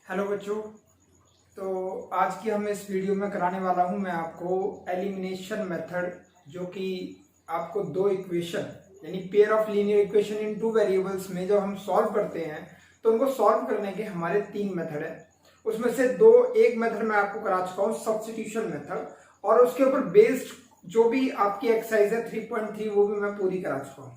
Hello बच्चों। तो आज की हम इस वीडियो में कराने वाला हूं मैं आपको एलिमिनेशन मेथड, जो कि आपको दो इक्वेशन यानी pair of linear equation in two variables में जब हम सॉल्व करते हैं तो उनको सॉल्व करने के हमारे तीन मेथड है। उसमें से एक मेथड मैं आपको करा चुका हूँ सब्स्टिट्यूशन मेथड, और उसके ऊपर बेस्ड जो भी आपकी एक्सरसाइज है 3.3 वो भी मैं पूरी करा चुका हूँ।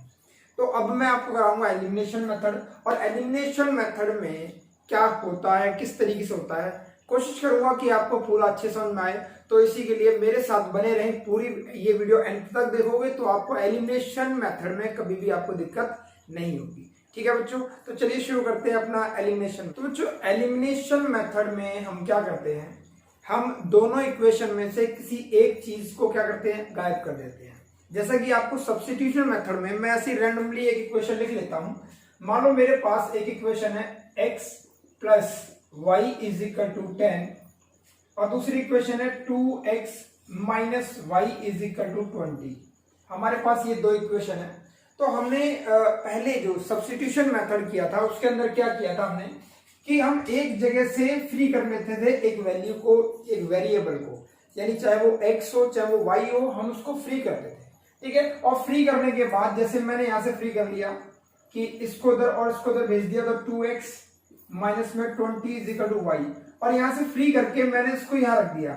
तो अब मैं आपको कराऊंगा एलिमिनेशन मेथड, और एलिमिनेशन मेथड में क्या होता है, किस तरीके से होता है, कोशिश करूंगा कि आपको पूरा अच्छे समझ में आए। तो इसी के लिए मेरे साथ बने रहें, पूरी ये वीडियो एंड तक देखोगे तो आपको एलिमिनेशन मेथड में कभी भी आपको दिक्कत नहीं होगी। ठीक है बच्चों, तो चलिए शुरू करते हैं अपना एलिमिनेशन। तो बच्चों एलिमिनेशन मेथड में हम क्या करते हैं, हम दोनों इक्वेशन में से किसी एक चीज को क्या करते हैं, गायब कर देते हैं। जैसा कि आपको सब्स्टिट्यूशन मेथड में मैं ऐसी रैंडमली एक इक्वेशन लिख लेता हूं। मान लो मेरे पास एक इक्वेशन है x plus y is equal to 10 और दूसरी इक्वेशन है 2x minus y is equal to 20। हमारे पास ये दो इक्वेशन है। तो हमने पहले जो सब्स्टिट्यूशन मेथड किया था उसके अंदर क्या किया था हमने कि हम एक जगह से फ्री कर लेते थे एक वैल्यू को, एक वेरिएबल को, यानी चाहे वो x हो चाहे वो y हो, हम उसको फ्री करते थे। ठीक है, और फ्री करने के बाद जैसे मैंने यहां से फ्री कर लिया कि इसको उधर और इसको उधर भेज दिया, तो 2x माइनस में 20 इज इक्वल टू वाई, और यहां से फ्री करके मैंने इसको यहां रख दिया,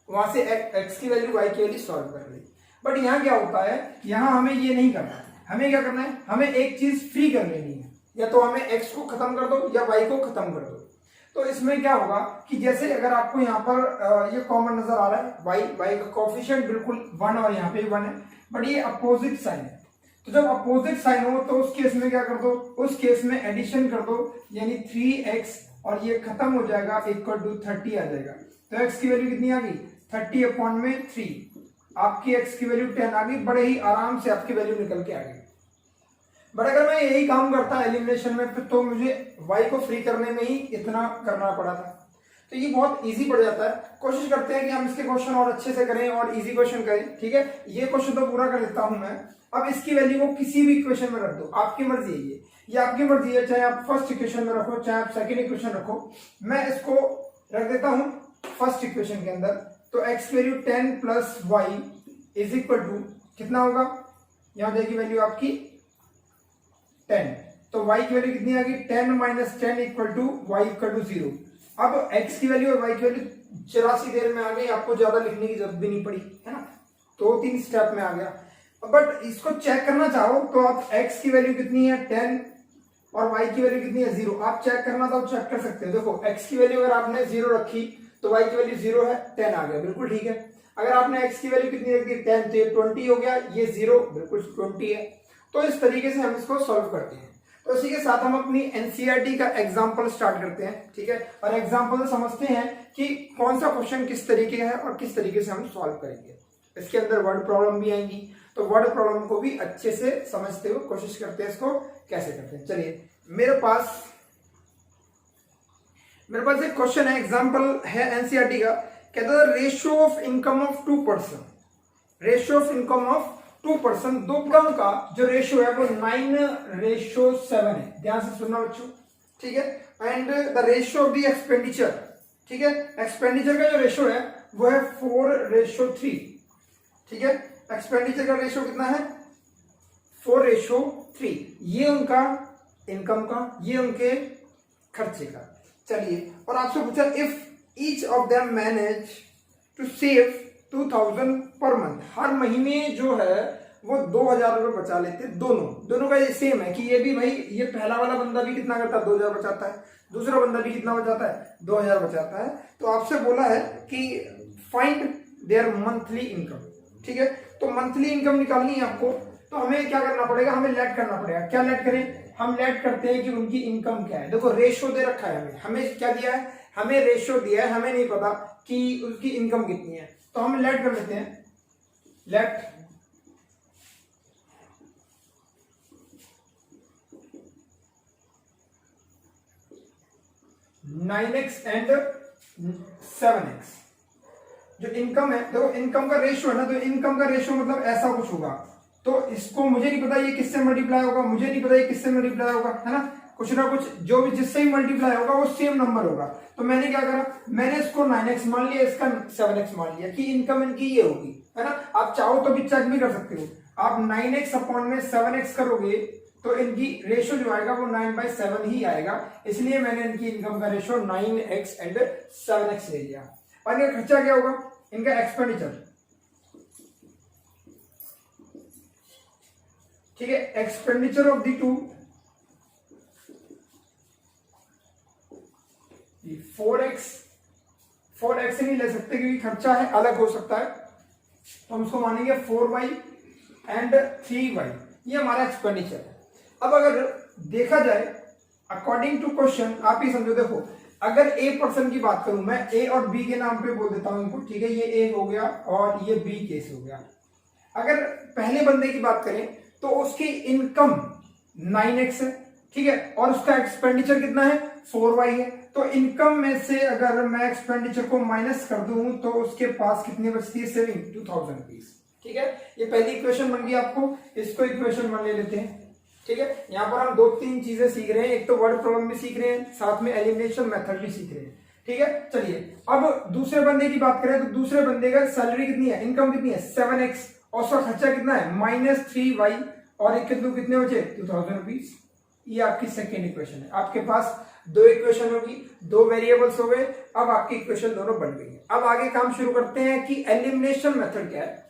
वहां से x की वैल्यू y की वैल्यू सॉल्व कर ली। बट यहां क्या होता है, यहां हमें ये नहीं करना है। हमें क्या करना है, हमें एक चीज फ्री कर लेनी है, या तो हमें x को खत्म कर दो या y को खत्म कर दो। तो इसमें क्या होगा कि जैसे अगर आपको यहाँ पर ये कॉमन नजर आ रहा है y का कोफिशिएंट बिल्कुल 1 और यहाँ पे 1 है, बट ये अपोजिट साइन है। तो जब अपोजिट साइन हो तो उस केस में क्या कर दो, उस केस में एडिशन कर दो, यानी 3x और ये खत्म हो जाएगा इक्वल टू 30 आ जाएगा। तो x की वैल्यू कितनी आ गई, 30 अपॉन में 3। आपकी x की वैल्यू 10 आ गई, बड़े ही आराम से आपकी वैल्यू निकल के आ गई। बट अगर मैं यही काम करता एलिमिनेशन में तो मुझे y को फ्री करने में ही इतना करना पड़ा था। तो ये बहुत इजी पड़ जाता है। कोशिश करते हैं कि हम इसके क्वेश्चन और अच्छे से करें और इजी क्वेश्चन करें। ठीक है, ये क्वेश्चन तो पूरा कर लेता हूं मैं। अब इसकी वैल्यू को किसी भी इक्वेशन में रख दो, आपकी मर्जी है ये आपकी मर्जी है, चाहे आप फर्स्ट इक्वेशन में रखो चाहे आप सेकंड इक्वेशन रखो। मैं इसको रख देता हूं फर्स्ट इक्वेशन के अंदर। तो x की value 10 plus y is equal to कितना होगा, यहां जाएगी वैल्यू आपकी 10। तो y की वैल्यू कितनी आ गई, 10 minus 10 equal to y equal to 0। अब x की वैल्यू और y की वैल्यू 84 देर में आ गई, आपको ज्यादा लिखने की जरूरत भी नहीं पड़ी, है ना। 2-3 स्टेप में आ गया। बट इसको चेक करना चाहो तो आप x की वैल्यू कितनी है 10 और y की वैल्यू कितनी है 0, आप चेक करना तो चेक कर सकते हो। देखो x की वैल्यू अगर आपने 0 रखी तो y की वैल्यू 0 है, 10 आ गया, बिल्कुल ठीक है। अगर आपने x की वैल्यू कितनी रखी 10 तो ये 20 हो गया, ये 0 बिल्कुल 20 है। तो इस तरीके से हम इसको सॉल्व करते हैं। तो इसी के साथ हम अपनी एनसीईआरटी का एग्जाम्पल स्टार्ट करते हैं। ठीक है, और एग्जाम्पल से समझते हैं कि कौन सा क्वेश्चन किस तरीके का है और किस तरीके से हम सॉल्व करेंगे। इसके अंदर वर्ड प्रॉब्लम भी आएंगी, तो वर्ड प्रॉब्लम को भी अच्छे से समझते हुए कोशिश करते हैं इसको कैसे करते हैं। चलिए, मेरे पास एक क्वेश्चन है, एग्जाम्पल है एनसीईआरटी का। कहता है ratio of income of 2 person, ratio of income of 2 person, दो इनकम का जो रेशियो है वो 9:7 है। ध्यान से सुनना बच्चों, ठीक है। And the ratio of the expenditure, ठीक है, एक्सपेंडिचर का जो रेशियो है वो है 4:3। ठीक है, एक्सपेंडिचर का रेशियो कितना है 4:3। ये उनका इनकम का, ये उनके खर्चे का। चलिए, और आपसे पूछा if each of them manage to save 2000 per month, हर महीने जो है वो 2000 रुपए बचा लेते। दोनों का ये सेम है कि ये भी भाई, ये पहला वाला बंदा भी कितना करता है 2000 बचाता है, दूसरा बंदा भी कितना बचाता है 2000 बचाता है। तो आपसे बोला है कि फाइंड देयर मंथली इनकम। ठीक है, तो मंथली इनकम निकालनी है आपको, तो हमें क्या करना पड़ेगा, हमें लेट करना पड़ेगा। क्या लेट करें, हम लेट करते हैं कि उनकी इनकम क्या है। देखो रेशियो दे रखा है, हमें क्या दिया है, हमें रेशियो दिया है, हमें नहीं पता कि उसकी इनकम कितनी है। तो हम लेट कर लेते हैं, late nine x and 7x। जो इनकम है, देखो इनकम का रेशियो है ना, तो इनकम का रेशियो मतलब ऐसा कुछ होगा। तो इसको मुझे नहीं पता ये किससे मल्टीप्लाई होगा, मुझे नहीं पता ये किससे मल्टीप्लाई होगा, है ना। कुछ ना कुछ जो भी जिससे ही मल्टीप्लाई होगा वो सेम नंबर होगा। तो मैंने क्या करा, मैंने इसको 9x मान लिया, इसका 7x मान लिया कि इनकम इनकी ये होगी, है ना। आप चाहो तो भी चेक भी कर सकते हो। आप 9x अपॉन में 7x करोगे तो इनकी रेशियो जो आएगा वो 9/7 ही आएगा, इसलिए मैंने इनकी इनकम का रेशियो 9x एंड 7x ले लिया। और इनका खर्चा क्या होगा, इनका एक्सपेंडिचर, ठीक है, expenditure of the two 4x नहीं ले सकते क्योंकि खर्चा है, अलग हो सकता है, तो हम उसको मानेंगे 4y एंड 3y, ये हमारा एक्सपेंडिचर है। अब अगर देखा जाए अकॉर्डिंग टू क्वेश्चन, आप ही समझो, देखो अगर ए पर्सन की बात करूं मैं, ए और बी के नाम पे बोल देता हूं इनको, ठीक है, ये ए हो गया और ये बी केस हो गया। अगर पहले बंदे की बात करें तो उसकी इनकम 9x है, ठीक है, और उसका एक्सपेंडिचर कितना है, 4y है। तो इनकम में से अगर मैं एक्सपेंडिचर को माइनस कर दूं तो उसके पास कितनी बचती है, सेविंग 2000 रुपीज, ठीक है। ये पहली इक्वेशन बन गई आपको, इसको इक्वेशन 1 ले लेते हैं, ठीक है। यहाँ पर हम 2-3 चीजें सीख रहे हैं, एक तो वर्ड प्रॉब्लम भी सीख रहे हैं, साथ में एलिमिनेशन मेथड भी सीख रहे हैं, ठीक है। चलिए अब दूसरे बंदे की बात करें तो दूसरे बंदे का सैलरी कितनी है, इनकम कितनी है, 7x, और उसका खर्चा कितना है, -3y, और एक कितने बचे, 2000 रुपीज। ये आपकी सेकेंड इक्वेशन है। आपके पास 2 इक्वेशन होगी, 2 वेरिएबल्स हो गए, अब आपकी इक्वेशन दोनों बन गई है। अब आगे काम शुरू करते हैं कि एलिमिनेशन मेथड क्या है।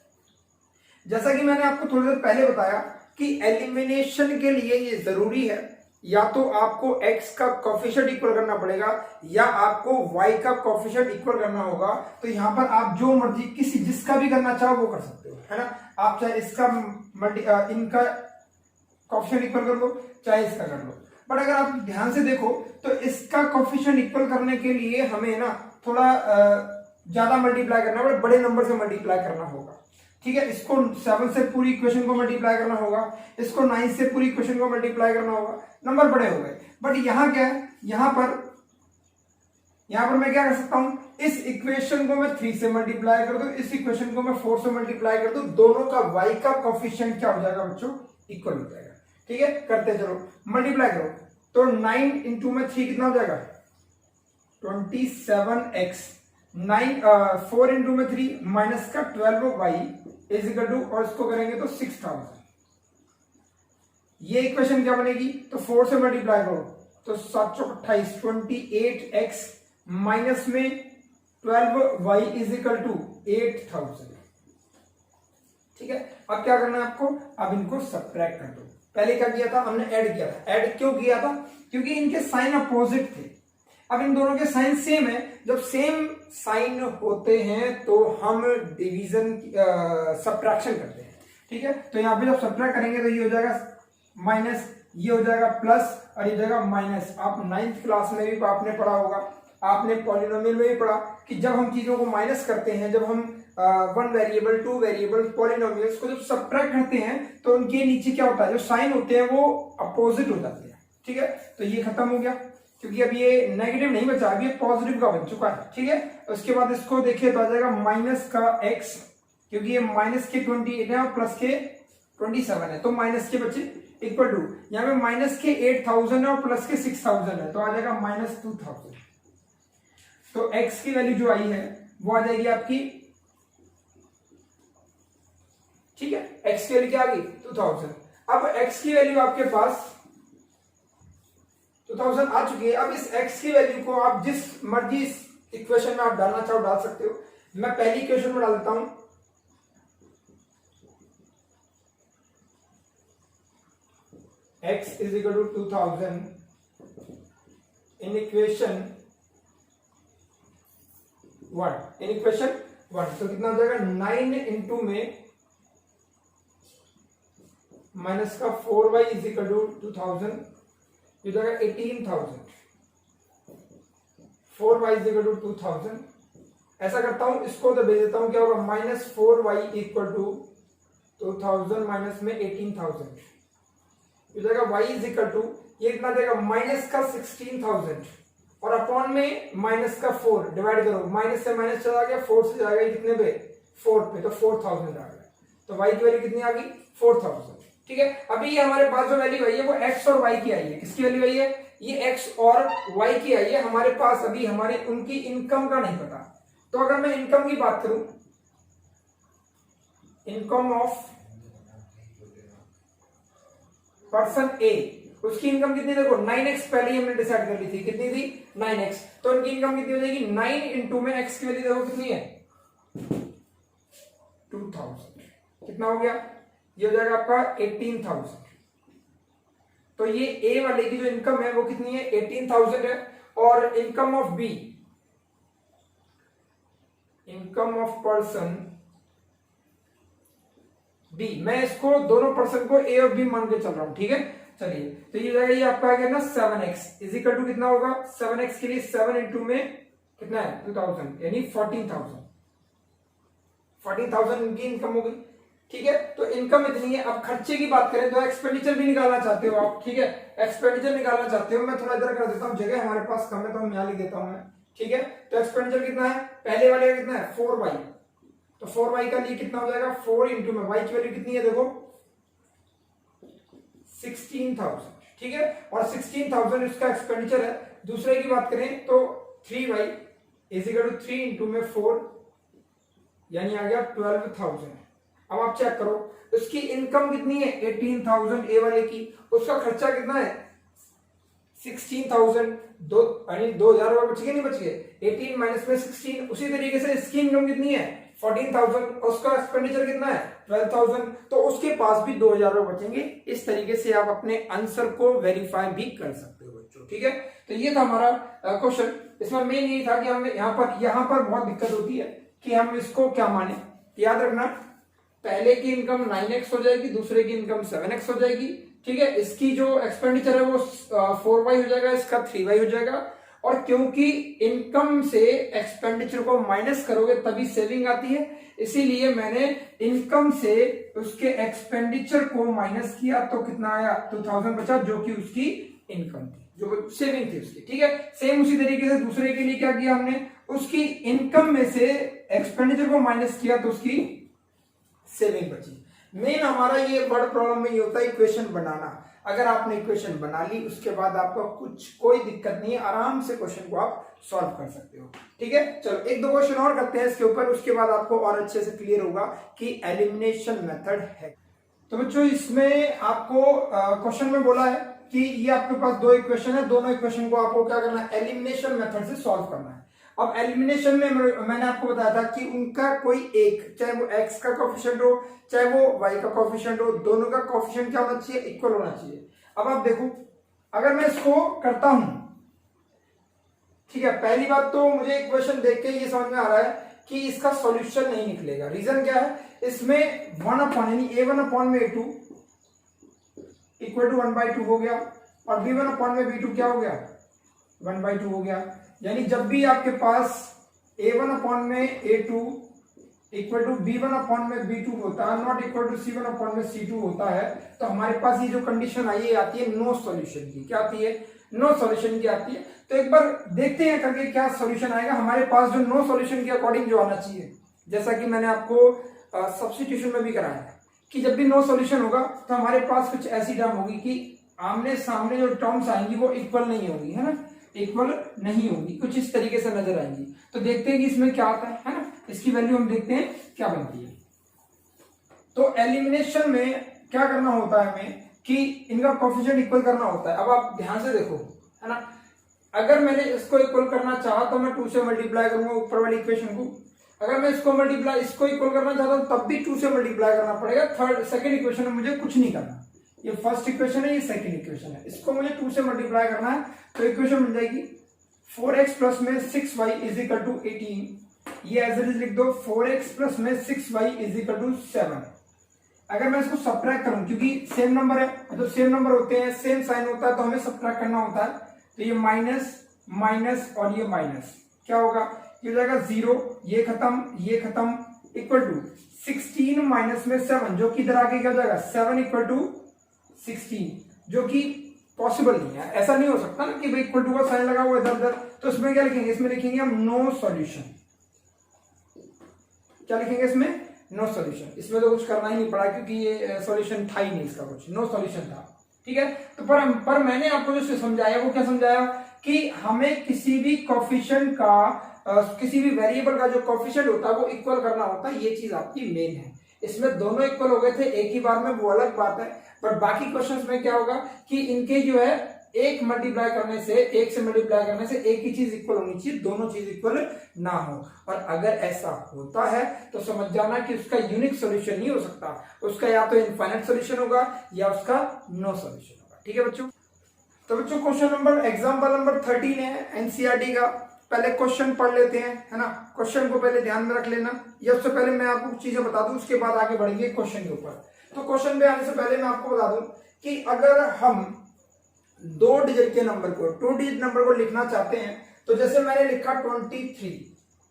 जैसा कि मैंने आपको थोड़ी देर पहले बताया कि एलिमिनेशन के लिए ये जरूरी है, या तो आपको x का कोफिशिएंट इक्वल करना पड़ेगा या आपको y का कोफिशिएंट इक्वल करना होगा। तो यहां पर आप जो मर्जी किसी जिसका भी करना चाहो वो कर सकते हो, है ना। आप चाहे इसका इनका कोफिशिएंट इक्वल कर लो, चाहे इसका कर लो, बट अगर आप ध्यान से देखो तो इसका कोफिशिएंट इक्वल करने के लिए हमें ना थोड़ा ज्यादा मल्टीप्लाई करना होगा, बड़े नंबर से मल्टीप्लाई करना होगा, ठीक है। इसको 7 से पूरी इक्वेशन को मल्टीप्लाई करना होगा, इसको 9 से पूरी इक्वेशन को मल्टीप्लाई करना होगा, नंबर बड़े हो गए। बट यहाँ क्या है, यहाँ पर मैं क्या कर सकता हूं, इस इक्वेशन को मैं 3 से मल्टीप्लाई कर दूं, इस इक्वेशन को मैं 4 से मल्टीप्लाई कर दूं, दोनों का y का कोफिशिएंट क्या हो जाएगा बच्चों, इक्वल हो जाएगा, ठीक है। करते चलो, मल्टीप्लाई करो तो 9 इंटू में 3 कितना हो जाएगा, 27x, 4 इंटू में 3 माइनस का 12y इज इक्वल टू, और इसको करेंगे तो 6000। ये इक्वेशन क्या बनेगी, तो 4 से मल्टीप्लाई करो तो 7 चौक 28, 28x माइनस में 12y इज इक्वल टू 8000, ठीक है। अब क्या करना है आपको, अब इनको सब्ट्रैक्ट कर दो। पहले क्या किया था, हमने ऐड किया था। ऐड क्यों किया था, क्योंकि इनके साइन अपोजिट थे। अब इन दोनों के साइन सेम है, जब सेम साइन होते हैं तो हम डिवीजन सब्ट्रैक्शन करते हैं, ठीक है। तो यहाँ पे जब सब्ट्रैक्ट करेंगे तो ये हो जाएगा माइनस, ये हो जाएगा प्लस, और ये जाएगा माइनस। आप 9th क्लास में भी आपने पढ़ा होगा, आपने पॉलिनोमियल में भी पढ़ा कि जब हम चीजों को माइनस करते हैं, जब हम 1 वेरिएबल 2 वेरिएबल पॉलिनोमियल्स को जब सब्ट्रैक्ट करते हैं तो उनके नीचे क्या होता है, जो साइन होते हैं वो अपोजिट हो जाते हैं, ठीक है। तो ये खत्म हो गया, क्योंकि अब ये नेगेटिव नहीं बचा, अब ये पॉजिटिव का बन चुका है, ठीक है। उसके बाद इसको देखिए तो आ जाएगा माइनस का x, क्योंकि ये माइनस के 28 है और प्लस के 27 है, तो माइनस के बच्चे इक्वल टू, यहाँ पे माइनस के 8000 है और प्लस के 6000 है, तो आ जाएगा -2000। तो x की वैल्यू जो आई है वो आ जाएगी आपकी, ठीक है, x की वैल्यू क्या आ गई 2000। अब x की वैल्यू आपके पास 2000 आ चुकी है। अब इस x की वैल्यू को आप जिस मर्जी इस इक्वेशन में आप डालना चाहो डाल सकते हो। मैं पहली इक्वेशन में डाल देता हूं, x is equal to 2000 in equation 1, in equation 1। तो कितना हो जाएगा, 9 इंटू में माइनस का 4y इज इक्वल टू 2000, ये जाएगा 18000, 4y इज इक्वल टू 2000। ऐसा करता हूं, इसको तो भेज देता हूं, क्या होगा, -4y इक्वल टू 2000 माइनस में 18000, ये जाएगा y इज इक्वल टू, ये कितना देगा, माइनस का 16000 और अपॉन में माइनस का 4, डिवाइड करो, माइनस से माइनस चला गया, 4 से जाएगा कितने पे, 4 पे, तो 4000 आ गया। तो y की वैल्यू कितनी आ गई, 4000, ठीक है। अभी ये हमारे पास जो वैल्यू आई है वो x और y की आई है। किसकी वैल्यू आई है, ये एक्स और वाई की आई है, हमारे पास अभी हमारे उनकी इनकम का नहीं पता। तो अगर मैं इनकम की बात करूं, इनकम ऑफ पर्सन ए, उसकी इनकम कितनी, देखो 9x पहले ही हमने डिसाइड कर ली थी, कितनी थी 9x, तो उनकी इनकम कितनी हो जाएगी 9 इंटू में x की वैल्यू देखो कितनी है 2000, कितना हो गया, ये हो जाएगा आपका 18,000। तो ये ए वाले की जो इनकम है वो कितनी है 18,000 है। और income of B, income of person B, मैं इसको दोनों पर्सन को ए और बी मान के चल रहा हूं, ठीक है। चलिए तो ये जाएगा, ये आपका आ गया ना 7x इज इक्वल टू कितना होगा 7x के लिए 7 इंटू में कितना है 2000 यानी 14,000 इनकी इनकम हो गई, ठीक है। तो इनकम इतनी है। अब खर्चे की बात करें तो एक्सपेंडिचर भी निकालना चाहते हो आप, ठीक है, एक्सपेंडिचर निकालना चाहते हो, मैं थोड़ा इधर कर देता हूं, जगह हमारे पास कम है तो हम यहां लिख देता हूं मैं, ठीक है। तो एक्सपेंडिचर कितना है, पहले वाले का कितना है 4y, तो 4y का लिए कितना हो जाएगा 4 इंटू में y की वैल्यू कितनी है देखो 16,000, ठीक है। और 16,000 इसका एक्सपेंडिचर है। दूसरे की बात करें तो 3y is equal to 3 into में 4 यानी आ गया 12,000। अब आप चेक करो उसकी इनकम कितनी है 18,000 ए वाले की, उसका खर्चा कितना है 16,000, दो यानी 2,000 रुपए बच गए नहीं बच गए, 18 माइनस में 16। उसी तरीके से इसकी इनकम कितनी है 14,000, उसका एक्सपेंडिचर कितना है 12,000, तो उसके पास भी 2,000 रुपए बचेंगे। इस तरीके से आप अपने आंसर को वेरीफाई भी कर सकते हो बच्चों, ठीक है। तो ये था हमारा क्वेश्चन। इसमें मेन यही था कि हमें यहाँ पर बहुत दिक्कत होती है कि हम इसको क्या माने। याद रखना पहले की इनकम 9x हो जाएगी, दूसरे की इनकम 7x हो जाएगी, ठीक है। इसकी जो एक्सपेंडिचर है वो 4y हो जाएगा, इसका 3y हो जाएगा। और क्योंकि इनकम से एक्सपेंडिचर को माइनस करोगे तभी सेविंग आती है, इसीलिए मैंने इनकम से उसके एक्सपेंडिचर को माइनस किया तो कितना आया 2,000 बचा, जो कि उसकी इनकम थी, जो सेविंग थी उसकी, ठीक है। सेम उसी तरीके से दूसरे के लिए क्या किया हमने, उसकी इनकम में से एक्सपेंडिचर को माइनस किया तो उसकी सेविंग बची। मेन हमारा ये वर्ड प्रॉब्लम में ये होता है इक्वेशन बनाना। अगर आपने इक्वेशन बना ली उसके बाद आपको कोई दिक्कत नहीं है, आराम से क्वेश्चन को आप सॉल्व कर सकते हो, ठीक है। चलो एक दो क्वेश्चन और करते हैं इसके ऊपर, उसके बाद आपको और अच्छे से क्लियर होगा कि एलिमिनेशन मेथड है। तो बच्चों इसमें आपको क्वेश्चन में बोला है कि ये आपके पास दो इक्वेशन है, दोनों इक्वेशन को आपको क्या करना है एलिमिनेशन मेथड से सॉल्व करना है। अब एलिमिनेशन में मैंने आपको बताया था कि उनका कोई एक, चाहे वो x का कोफिशिएंट हो चाहे वो y का कोफिशिएंट हो, दोनों का कोफिशिएंट क्या होना चाहिए इक्वल होना चाहिए। अब आप देखो अगर मैं इसको करता हूं, ठीक है, पहली बात तो मुझे इक्वेशन देख के ये समझ में आ रहा है कि इसका सॉल्यूशन नहीं निकलेगा। रीजन क्या है, इसमें 1 अपॉन यानी a1 अपॉन में a2 इक्वल टू 1/2 हो गया, और b1 अपॉन में b2 क्या हो गया 1/2 हो गया। यानी जब भी आपके पास a1 अपॉन में a2 equal to b1 upon में b2 होता है, not equal to c1 upon में c2 होता है, तो हमारे पास ये जो कंडीशन आई है आती है नो सॉल्यूशन की। क्या आती है नो सॉल्यूशन की आती है। तो एक बार देखते हैं करके क्या सॉल्यूशन आएगा हमारे पास जो नो सॉल्यूशन के अकॉर्डिंग जो आना चाहिए। जैसा कि मैंने आपको सब्स्टिट्यूशन में भी कराया है कि जब भी नो सॉल्यूशन होगा तो हमारे पास कुछ ऐसी टर्म होगी कि आमने सामने जो टर्म्स आएंगी वो इक्वल नहीं होगी, है ना, इक्वल नहीं होगी, कुछ इस तरीके से नजर आएंगी। तो देखते हैं कि इसमें क्या आता है ना, इसकी वैल्यू हम देखते हैं क्या बनती है। तो एलिमिनेशन में क्या करना होता है हमें कि इनका कोफिशिएंट इक्वल करना होता है। अब आप ध्यान से देखो, है ना, अगर मैंने इसको इक्वल करना चाहा तो मैं 2 से मल्टीप्लाई करूंगा ऊपर वाली इक्वेशन को। अगर मैं इसको इक्वल करना चाहता हूं तब भी 2 से मल्टीप्लाई करना पड़ेगा। सेकंड इक्वेशन में मुझे कुछ नहीं करना, ये फर्स्ट इक्वेशन है, ये सेकंड इक्वेशन है, इसको मुझे 2 से मल्टीप्लाई करना है। तो इक्वेशन मिल जाएगी 4x प्लस में 6y इज इक्वल टू 18, ये एज इट इज लिख दो 4x प्लस में 6y इज इक्वल टू 7। अगर मैं इसको सब्ट्रैक्ट करूं, क्योंकि सेम नंबर है तो सेम नंबर होते हैं, सेम साइन होता है तो हमें सब्ट्रैक्ट करना होता है। तो ये माइनस माइनस और ये माइनस क्या होगा, ये हो जाएगा 0, ये खत्म इक्वल टू 16 माइनस में 7 जो कि इधर आके क्या हो जाएगा 7 इक्वल टू 16, जो कि पॉसिबल नहीं है। ऐसा नहीं हो सकता ना कि भाई इक्वल टू का साइन लगा हुआ इधर उधर। तो इसमें क्या लिखेंगे, इसमें लिखेंगे हम नो सॉल्यूशन। क्या लिखेंगे इसमें नो सॉल्यूशन। इसमें तो कुछ करना ही नहीं पड़ा क्योंकि ये सॉल्यूशन था ही नहीं, इसका कुछ नो सॉल्यूशन था। ठीक है। तो पर मैंने आपको जो समझाया वो क्या समझाया कि हमें किसी भी कोफिशिएंट का किसी भी वेरिएबल का जो कोफिशिएंट होता है वो इक्वल करना होता है, ये चीज आपकी मेन है। इसमें दोनों इक्वल हो गए थे एक ही बार में, वो अलग बात है, पर बाकी क्वेश्चंस में क्या होगा कि इनके जो है एक से मल्टीप्लाई करने से एक ही चीज इक्वल होनी चाहिए, दोनों चीज इक्वल ना हो। और अगर ऐसा होता है तो समझ जाना कि उसका यूनिक सॉल्यूशन नहीं हो सकता, उसका या तो इनफाइनाइट सॉल्यूशन होगा या उसका नो सॉल्यूशन होगा। ठीक है बच्चों। तो बच्चों क्वेश्चन एग्जाम्पल नंबर 13 है एनसीईआरटी का। पहले क्वेश्चन पढ़ लेते हैं, है ना। क्वेश्चन को पहले ध्यान में रख लेना। ये उससे पहले मैं आपको कुछ चीजें बता दूं, उसके बाद आगे बढ़ेंगे क्वेश्चन के ऊपर। तो क्वेश्चन पे आने से पहले मैं आपको बता दूं कि अगर हम 2 डिजिट के नंबर को, 2 डिजिट नंबर को लिखना चाहते हैं, तो जैसे मैंने लिखा 23,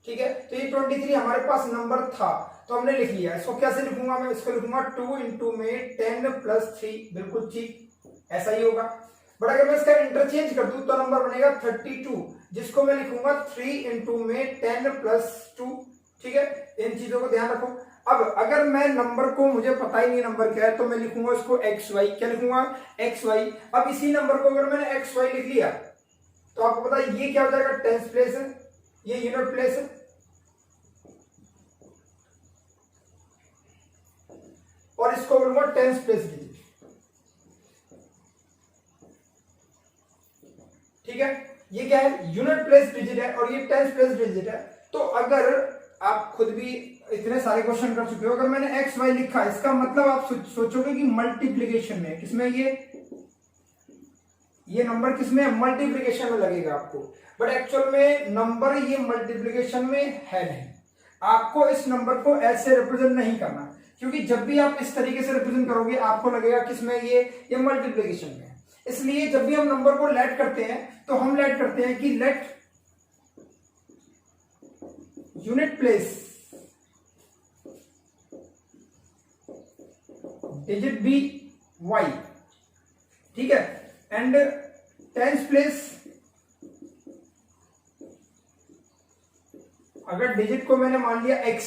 ठीक है। तो ये 23 हमारे पास नंबर था तो हमने लिख लिया। इसको कैसे लिखूंगा मैं, इसको लिखूंगा 2 इंटू में 10 प्लस 3, बिल्कुल ठीक ऐसा ही होगा। बट अगर मैं इसका इंटरचेंज कर दूं तो नंबर बनेगा 32, जिसको मैं लिखूंगा 3 इंटू में 10 प्लस 2, ठीक है। इन चीजों को ध्यान रखो। अब अगर मैं नंबर को, मुझे पता ही नहीं नंबर क्या है, तो मैं लिखूंगा इसको xy, क्या लिखूंगा xy। अब इसी नंबर को अगर मैंने xy लिख लिया तो आपको पता है ये क्या हो जाएगा, टेंस प्लेस है, ये यूनिट प्लेस है, और इसको बोलूंगा टेंस प्लेस डिजिट, ठीक है। ये क्या है, यूनिट प्लेस डिजिट है और ये टेंस प्लेस डिजिट है। तो अगर आप खुद भी इतने सारे क्वेश्चन कर चुके हो, अगर मैंने एक्स वाई लिखा, इसका मतलब आप सोचोगे कि मल्टीप्लीकेशन में, किसमें ये नंबर किसमें, मल्टीप्लीकेशन में लगेगा आपको। बट एक्चुअल में नंबर ये मल्टीप्लीकेशन में है नहीं। आपको इस नंबर को ऐसे रिप्रेजेंट नहीं करना, क्योंकि जब भी आप इस तरीके से रिप्रेजेंट करोगे आपको लगेगा किसमें, ये मल्टीप्लीकेशन में है। इसलिए जब भी हम नंबर को लेट करते हैं तो हम लेट करते हैं कि let unit place digit be y, ठीक है, एंड टेंस प्लेस, अगर डिजिट को मैंने मान लिया x,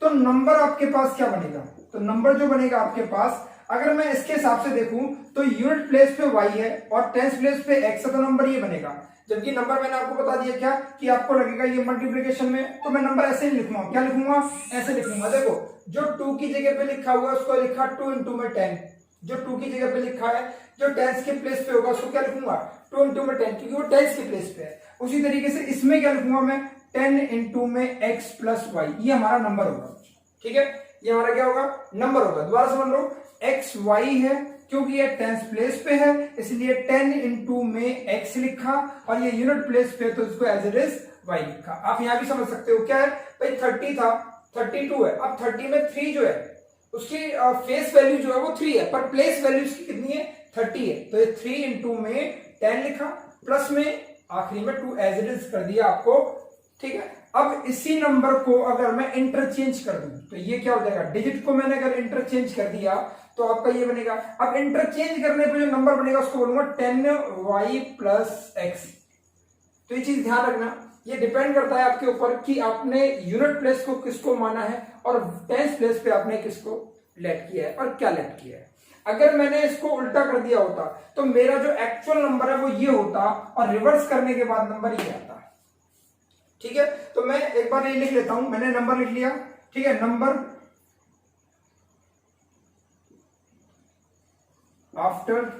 तो नंबर आपके पास क्या बनेगा, तो नंबर जो बनेगा आपके पास, अगर मैं इसके हिसाब से देखूं तो यूनिट प्लेस पे y है और टेंस प्लेस पे x है, तो नंबर ये बनेगा। जबकि नंबर मैंने आपको बता दिया क्या कि आपको लगेगा ये मल्टीप्लिकेशन में, तो मैं नंबर ऐसे ही लिखूंगा, क्या लिखूंगा, ऐसे लिखूंगा। देखो जो 2 की जगह पे लिखा हुआ है उसको लिखा 2 इंटू में 10, जो 2 की जगह पे लिखा है, जो टेंस के प्लेस पे होगा उसको क्या लिखूंगा, 2 इंटू में 10, क्योंकि वो टेंस के प्लेस पे है। उसी तरीके से इसमें क्या लिखूंगा मैं, 10 इंटू में x प्लस वाई, ये हमारा नंबर होगा, ठीक है। ये हमारा क्या होगा, नंबर होगा। दोबारा समझ लो, एक्स वाई है क्योंकि ये टेंस प्लेस पे है, इसलिए 10 इंटू में x लिखा, और ये यूनिट प्लेस पे तो इसको एज इट इज y लिखा। आप यहां भी समझ सकते हो क्या है भाई, 30 था 32 है, अब 30 में 3 जो है उसकी फेस वैल्यू जो है वो 3 है, पर प्लेस वैल्यू उसकी कितनी है, 30 है। तो ये 3 इंटू में 10 लिखा, प्लस में आखिरी में 2 एज इट इज कर दिया आपको, ठीक है। अब इसी नंबर को अगर मैं इंटरचेंज कर दूं तो ये क्या हो जाएगा, डिजिट को मैंने अगर इंटरचेंज कर दिया तो आपका ये बनेगा। अब इंटरचेंज करने पे जो नंबर बनेगा उसको बोलूंगा 10y प्लस x। तो ये चीज ध्यान रखना, ये डिपेंड करता है आपके ऊपर कि आपने यूनिट प्लेस को किसको माना है और टेंस प्लेस पे आपने किसको लेट किया है और क्या लेट किया है। अगर मैंने इसको उल्टा कर दिया होता तो मेरा जो एक्चुअल नंबर है वो ये होता और रिवर्स करने के बाद नंबर ये आता, ठीक है। तो मैं एक बार ये लिख लेता हूं, मैंने नंबर लिख लिया, ठीक है। नंबर आफ्टर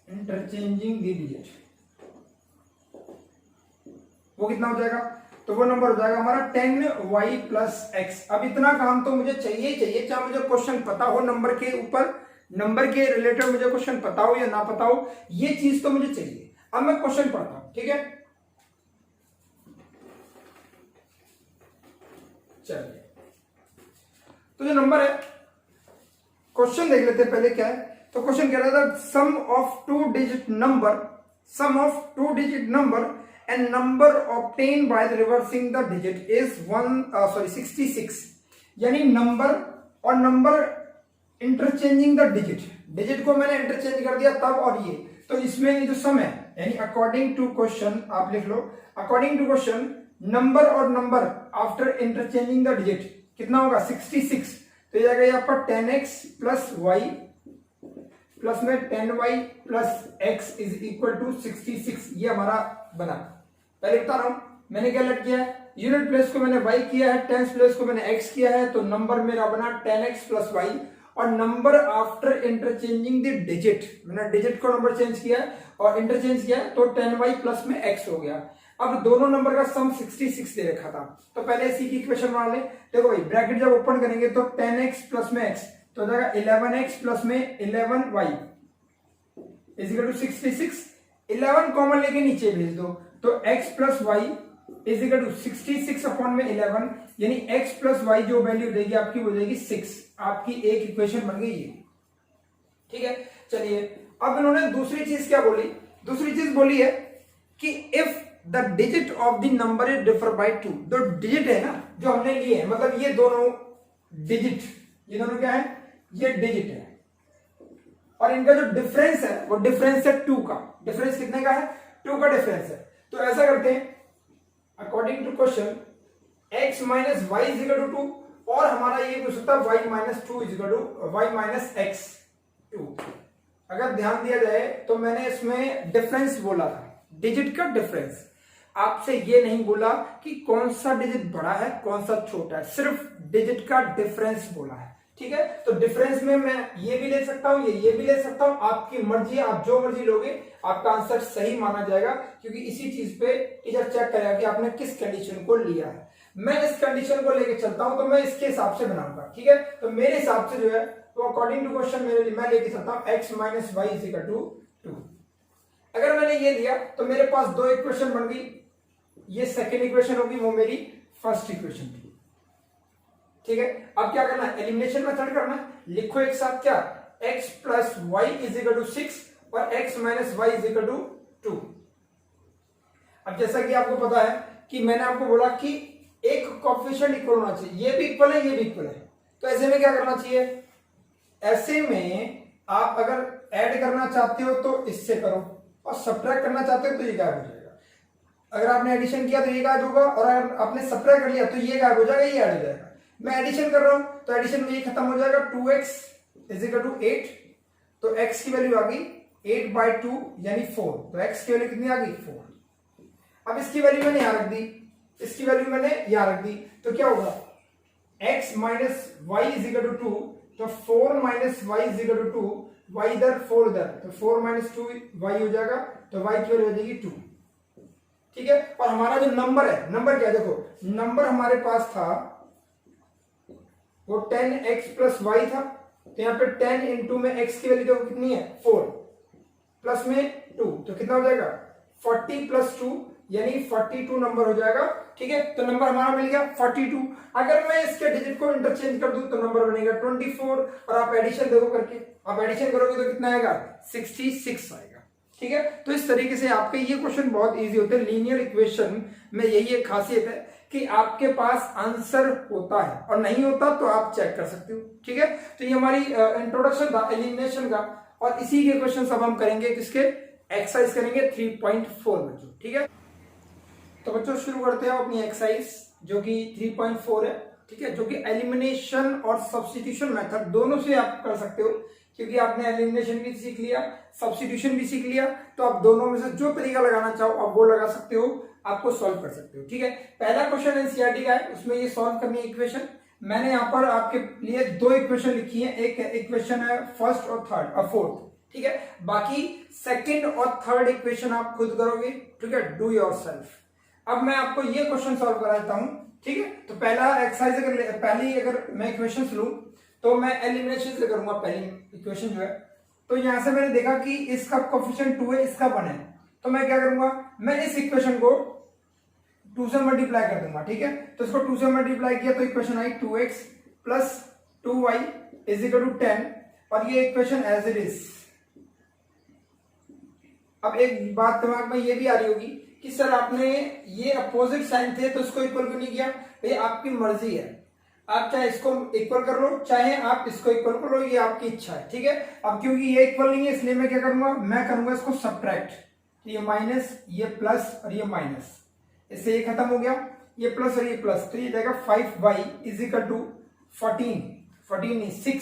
इंटरचेंजिंग दी डिजिट, वो कितना हो जाएगा, तो वो नंबर हो जाएगा हमारा 10y प्लस एक्स। अब इतना काम तो मुझे चाहिए, चाहे मुझे क्वेश्चन पता हो नंबर के ऊपर, नंबर के रिलेटेड मुझे क्वेश्चन पता हो या ना पता हो, ये चीज तो मुझे चाहिए। अब मैं क्वेश्चन पढ़ता हूं, ठीक है। चलिए, तो जो नंबर है, क्वेश्चन देख लेते हैं पहले क्या है। तो क्वेश्चन कह रहा था sum of 2 digit number and number obtain by the reversing the digit is 66। यानी नंबर और नंबर इंटरचेंजिंग द डिजिट को मैंने इंटरचेंज कर दिया तब, और ये तो इसमें ये जो सम है, यानी अकॉर्डिंग टू क्वेश्चन, आप लिख लो अकॉर्डिंग टू क्वेश्चन नंबर और number after interchanging the digit कितना होगा 66, तो ये जाएगा ये आपका 10x प्लस वाई प्लस में 10y plus x is equal to 66। ये हमारा बना। पहले बता रहा हूं मैंने क्या लग किया है, यूनिट प्लेस को मैंने y किया है, टेंस प्लेस को मैंने x किया है, तो नंबर मेरा बना 10x प्लस y, और number after interchanging the digit, मैंने डिजिट को नंबर चेंज किया है और इंटरचेंज किया है, तो 10y प्लस में x हो गया। अब दोनों नंबर का सम 66 दे रखा था, तो पहले इसी की इक्वेशन बना ले। देखो भाई ब्रैकेट जब ओपन करेंगे तो 10x प्लस में x तो हो जाएगा 11x प्लस में 11y is equal to 66। 11 common लेके नीचे भेज दो, तो x plus y is equal to 66 upon में 11, यानी x प्लस y जो वैल्यू देगी आपकी वो देगी 6। आपकी एक इक्वेशन बन गई ये, ठीक है। चलिए अब इन्होंने दूसरी चीज क्या बोली, दूसरी चीज बोली है कि if the digit of the number is differ by 2, जो डिजिट है ना जो हमने लिए है, मतलब ये दोनों डिजिट, ये दोनों क्या है, ये डिजिट है, और इनका जो डिफरेंस है वो डिफरेंस है 2 का। डिफरेंस कितने का है, 2 का डिफरेंस है। तो ऐसा करते हैं according to question x minus y is equal to 2, और हमारा ये पूछ सकता है y minus 2 is equal to y minus x 2। अगर ध्यान दिया जाए तो मैंने इसमें डिफरेंस बोला था, डिजिट का डिफरेंस। आपसे ये नहीं बोला कि कौन सा डिजिट बड़ा है कौन सा छोटा है, सिर्फ डिजिट का डिफरेंस बोला है, ठीक है। तो डिफरेंस में मैं ये भी ले सकता हूं, ये भी ले सकता हूं, आपकी मर्जी है, आप जो मर्जी लोगे आपका आंसर सही माना जाएगा, क्योंकि इसी चीज पे टीचर चेक करेगा कि आपने किस कंडीशन को लिया है। मैं इस कंडीशन को लेके चलता हूं तो मैं इसके हिसाब से बनाऊंगा, ठीक है। तो मेरे हिसाब से जो है तो अकॉर्डिंग टू क्वेश्चन मेरे लिए मैं लेके चलता हूं x minus y is equal to 2। अगर मैंने ये लिया तो मेरे पास दो इक्वेशन बन गई, ये सेकेंड इक्वेशन होगी, वो मेरी फर्स्ट इक्वेशन थी, ठीक है। अब क्या करना है, एलिमिनेशन मेथड करना है। लिखो एक साथ क्या, x plus y is equal to 6 और x minus y is equal to 2। अब जैसा कि आपको पता है कि मैंने आपको बोला कि एक कोएफिशिएंट इक्वल होना चाहिए, ये भी इक्वल है ये भी इक्वल है, तो ऐसे में क्या करना चाहिए, ऐसे में आप अगर ऐड करना चाहते हो तो इससे करो, और सब्ट्रैक्ट करना चाहते हो तो ये गायब हो जाएगा। अगर आपने एडिशन किया तो ये गायब होगा, और अगर आपने सब्ट्रैक्ट कर लिया तो ये गायब हो जाएगा, ये ऐड हो जाएगा। मैं एडिशन कर रहा हूं तो एडिशन में ये खत्म हो जाएगा, 2x इज इक्वल टू 8, तो x की वैल्यू आ गई 8/2 यानी 4, तो x की वैल्यू कितनी आ गई 4। अब इसकी वैल्यू मैंने यहां रख दी, इसकी वैल्यू मैंने यहां रख दी, तो क्या होगा x minus y is equal to 2, तो 4 minus y is equal to 2, y इधर 4 इधर, तो 4 माइनस 2 y हो जाएगा, तो y की वैल्यू हो जाएगी 2, ठीक है। और हमारा जो नंबर है, नंबर क्या है, देखो नंबर हमारे पास था वो 10x प्लस वाई था, तो यहाँ पे 10 इंटू में x की वैल्यू तो कितनी है 4 प्लस में 2, तो कितना हो जाएगा 40 प्लस 2 यानी 42 नंबर हो जाएगा, ठीक है। तो नंबर हमारा मिल गया 42। अगर मैं इसके डिजिट को इंटरचेंज कर दूं तो नंबर बनेगा 24, और आप एडिशन देखो करके, आप एडिशन करोगे तो कितना आएगा 66 आएगा, ठीक है। तो इस तरीके से आपके ये क्वेश्चन बहुत इजी होते हैं। लीनियर इक्वेशन में यही एक खासियत है कि आपके पास आंसर होता है, और नहीं होता तो आप चेक कर सकते हो, ठीक है। तो ये हमारी इंट्रोडक्शन था एलिमिनेशन का, और इसी के क्वेश्चन अब हम करेंगे किसके, एक्सरसाइज करेंगे 3.4 बच्चों, ठीक है। तो बच्चों शुरू करते हैं अपनी एक्सरसाइज जो कि 3.4 है, ठीक है, जो कि एलिमिनेशन और सब्स्टिट्यूशन मेथड दोनों से आप कर सकते हो, क्योंकि आपने एलिमिनेशन भी सीख लिया सब्स्टिट्यूशन भी सीख लिया, तो आप दोनों में से जो तरीका लगाना चाहो आप वो लगा सकते हो, आपको सॉल्व कर सकते हो, ठीक है। पहला क्वेश्चन एनसीईआरटी का है, उसमें ये सॉल्व करनी है इक्वेशन। मैंने यहाँ पर आपके लिए दो इक्वेशन लिखी है, एक इक्वेशन है फर्स्ट और थर्ड और फोर्थ, ठीक है। बाकी सेकंड और थर्ड इक्वेशन आप खुद करोगे, ठीक है, डू योरसेल्फ। अब मैं आपको ये क्वेश्चन सॉल्व करा देता हूं, ठीक है। तो पहला एक्सरसाइज अगर मैं इक्वेशन लूं तो मैं एलिमिनेशन से करूंगा पहली इक्वेशन जो है। तो यहां से मैंने देखा कि इसका कोएफिशिएंट 2 है, इसका 1 है, तो मैं क्या करूंगा, मैं इस इक्वेशन को 2 से मल्टीप्लाई कर दूंगा, ठीक है। तो इसको 2 से मल्टीप्लाई किया तो इक्वेशन आई 2x plus 2y is equal to 10, और ये इक्वेशन एज इट इज। अब एक बात दिमाग में ये भी आ रही होगी कि सर आपने ये अपोजिट साइन थे तो इसको इक्वल क्यों नहीं किया। ये आपकी मर्जी है, आप चाहे इसको इक्वल कर लो चाहे आप इसको इक्वल कर लो, ये आपकी इच्छा है, ठीक है। अब क्योंकि ये इक्वल नहीं है इसलिए मैं क्या करूंगा, मैं करूंगा इसको सब्ट्रैक्ट, ये माइनस ये प्लस और ये माइनस, इससे ये खत्म हो गया, ये प्लस और ये प्लस, तो ये जाएगा 5y इज इक्वल टू 14 नहीं 6,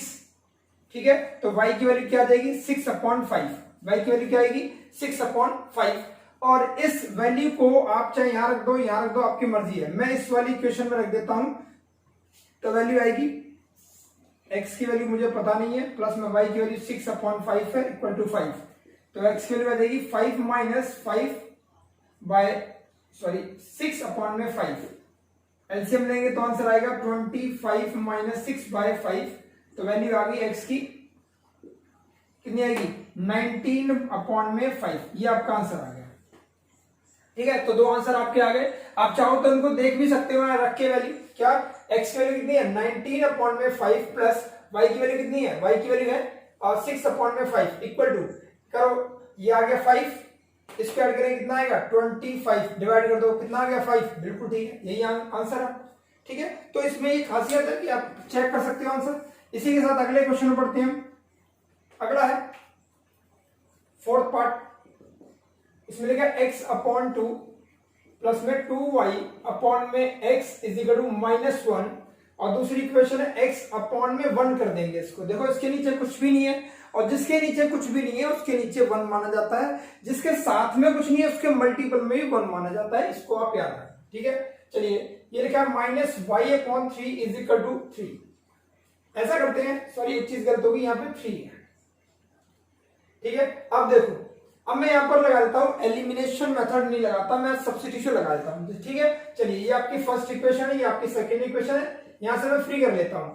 ठीक है। तो y की वैल्यू क्या आ जाएगी 6/5, y की वैल्यू क्या आएगी 6/5। और इस वैल्यू को आप चाहे यहां रख दो, यहां रख दो, आपकी मर्जी है। मैं इस वाली इक्वेशन में रख देता हूं, तो वैल्यू आएगी x की वैल्यू मुझे पता नहीं है, प्लस में y की वैल्यू 6/5 है इक्वल टू 5, तो x की वैल्यू आ जाएगी 5 माइनस 5 बाय 6/5। एलसीएम लेंगे तो आंसर आएगा 25 माइनस 6/5, तो वैल्यू आ गई x की कितनी आएगी 19/5। ये आपका आंसर आ गया, ठीक है। तो दो आंसर आपके आ गए। आप चाहो तो उनको देख भी सकते हो रख के वैल्यू, क्या x की वैल्यू कितनी है 19/5 प्लस y की वैल्यू कितनी है, y की वैल्यू है 6/5 इक्वल टू, करो ये आ गया 5, इसको ऐड करेंगे कितना आएगा 25, डिवाइड कर दो कितना आ गया 5, बिल्कुल ठीक है, यही आंसर है, ठीक है। तो इसमें ये खासियत है कि आप चेक कर सकते हो आंसर। इसी के साथ अगले क्वेश्चन में पढ़ते हैं हम। अगला है फोर्थ पार्ट, इसमें लिखा x/2 प्लस में 2y अपॉन में x इज इक्वल टू -1, और दूसरी इक्वेशन है x/1 कर देंगे इसको। देखो इसके नीचे कुछ भी नहीं है, और जिसके नीचे कुछ भी नहीं है उसके नीचे 1 माना जाता है, जिसके साथ में कुछ नहीं है उसके मल्टीपल में भी 1 माना जाता है, इसको आप याद रखें, ठीक है। चलिए ये लिखा है -y/3 इज इक्वल टू 3, ऐसा करते हैं, सॉरी एक चीज गलत होगी, यहाँ पे 3 है, ठीक है। अब देखो, अब मैं यहां पर लगा देता हूं एलिमिनेशन मेथड नहीं लगाता, मैं सब्स्टिट्यूशन लगा देता हूं, ठीक है। चलिए ये आपकी फर्स्ट इक्वेशन है, ये आपकी सेकेंड इक्वेशन है, यहां से मैं फ्री कर लेता हूं।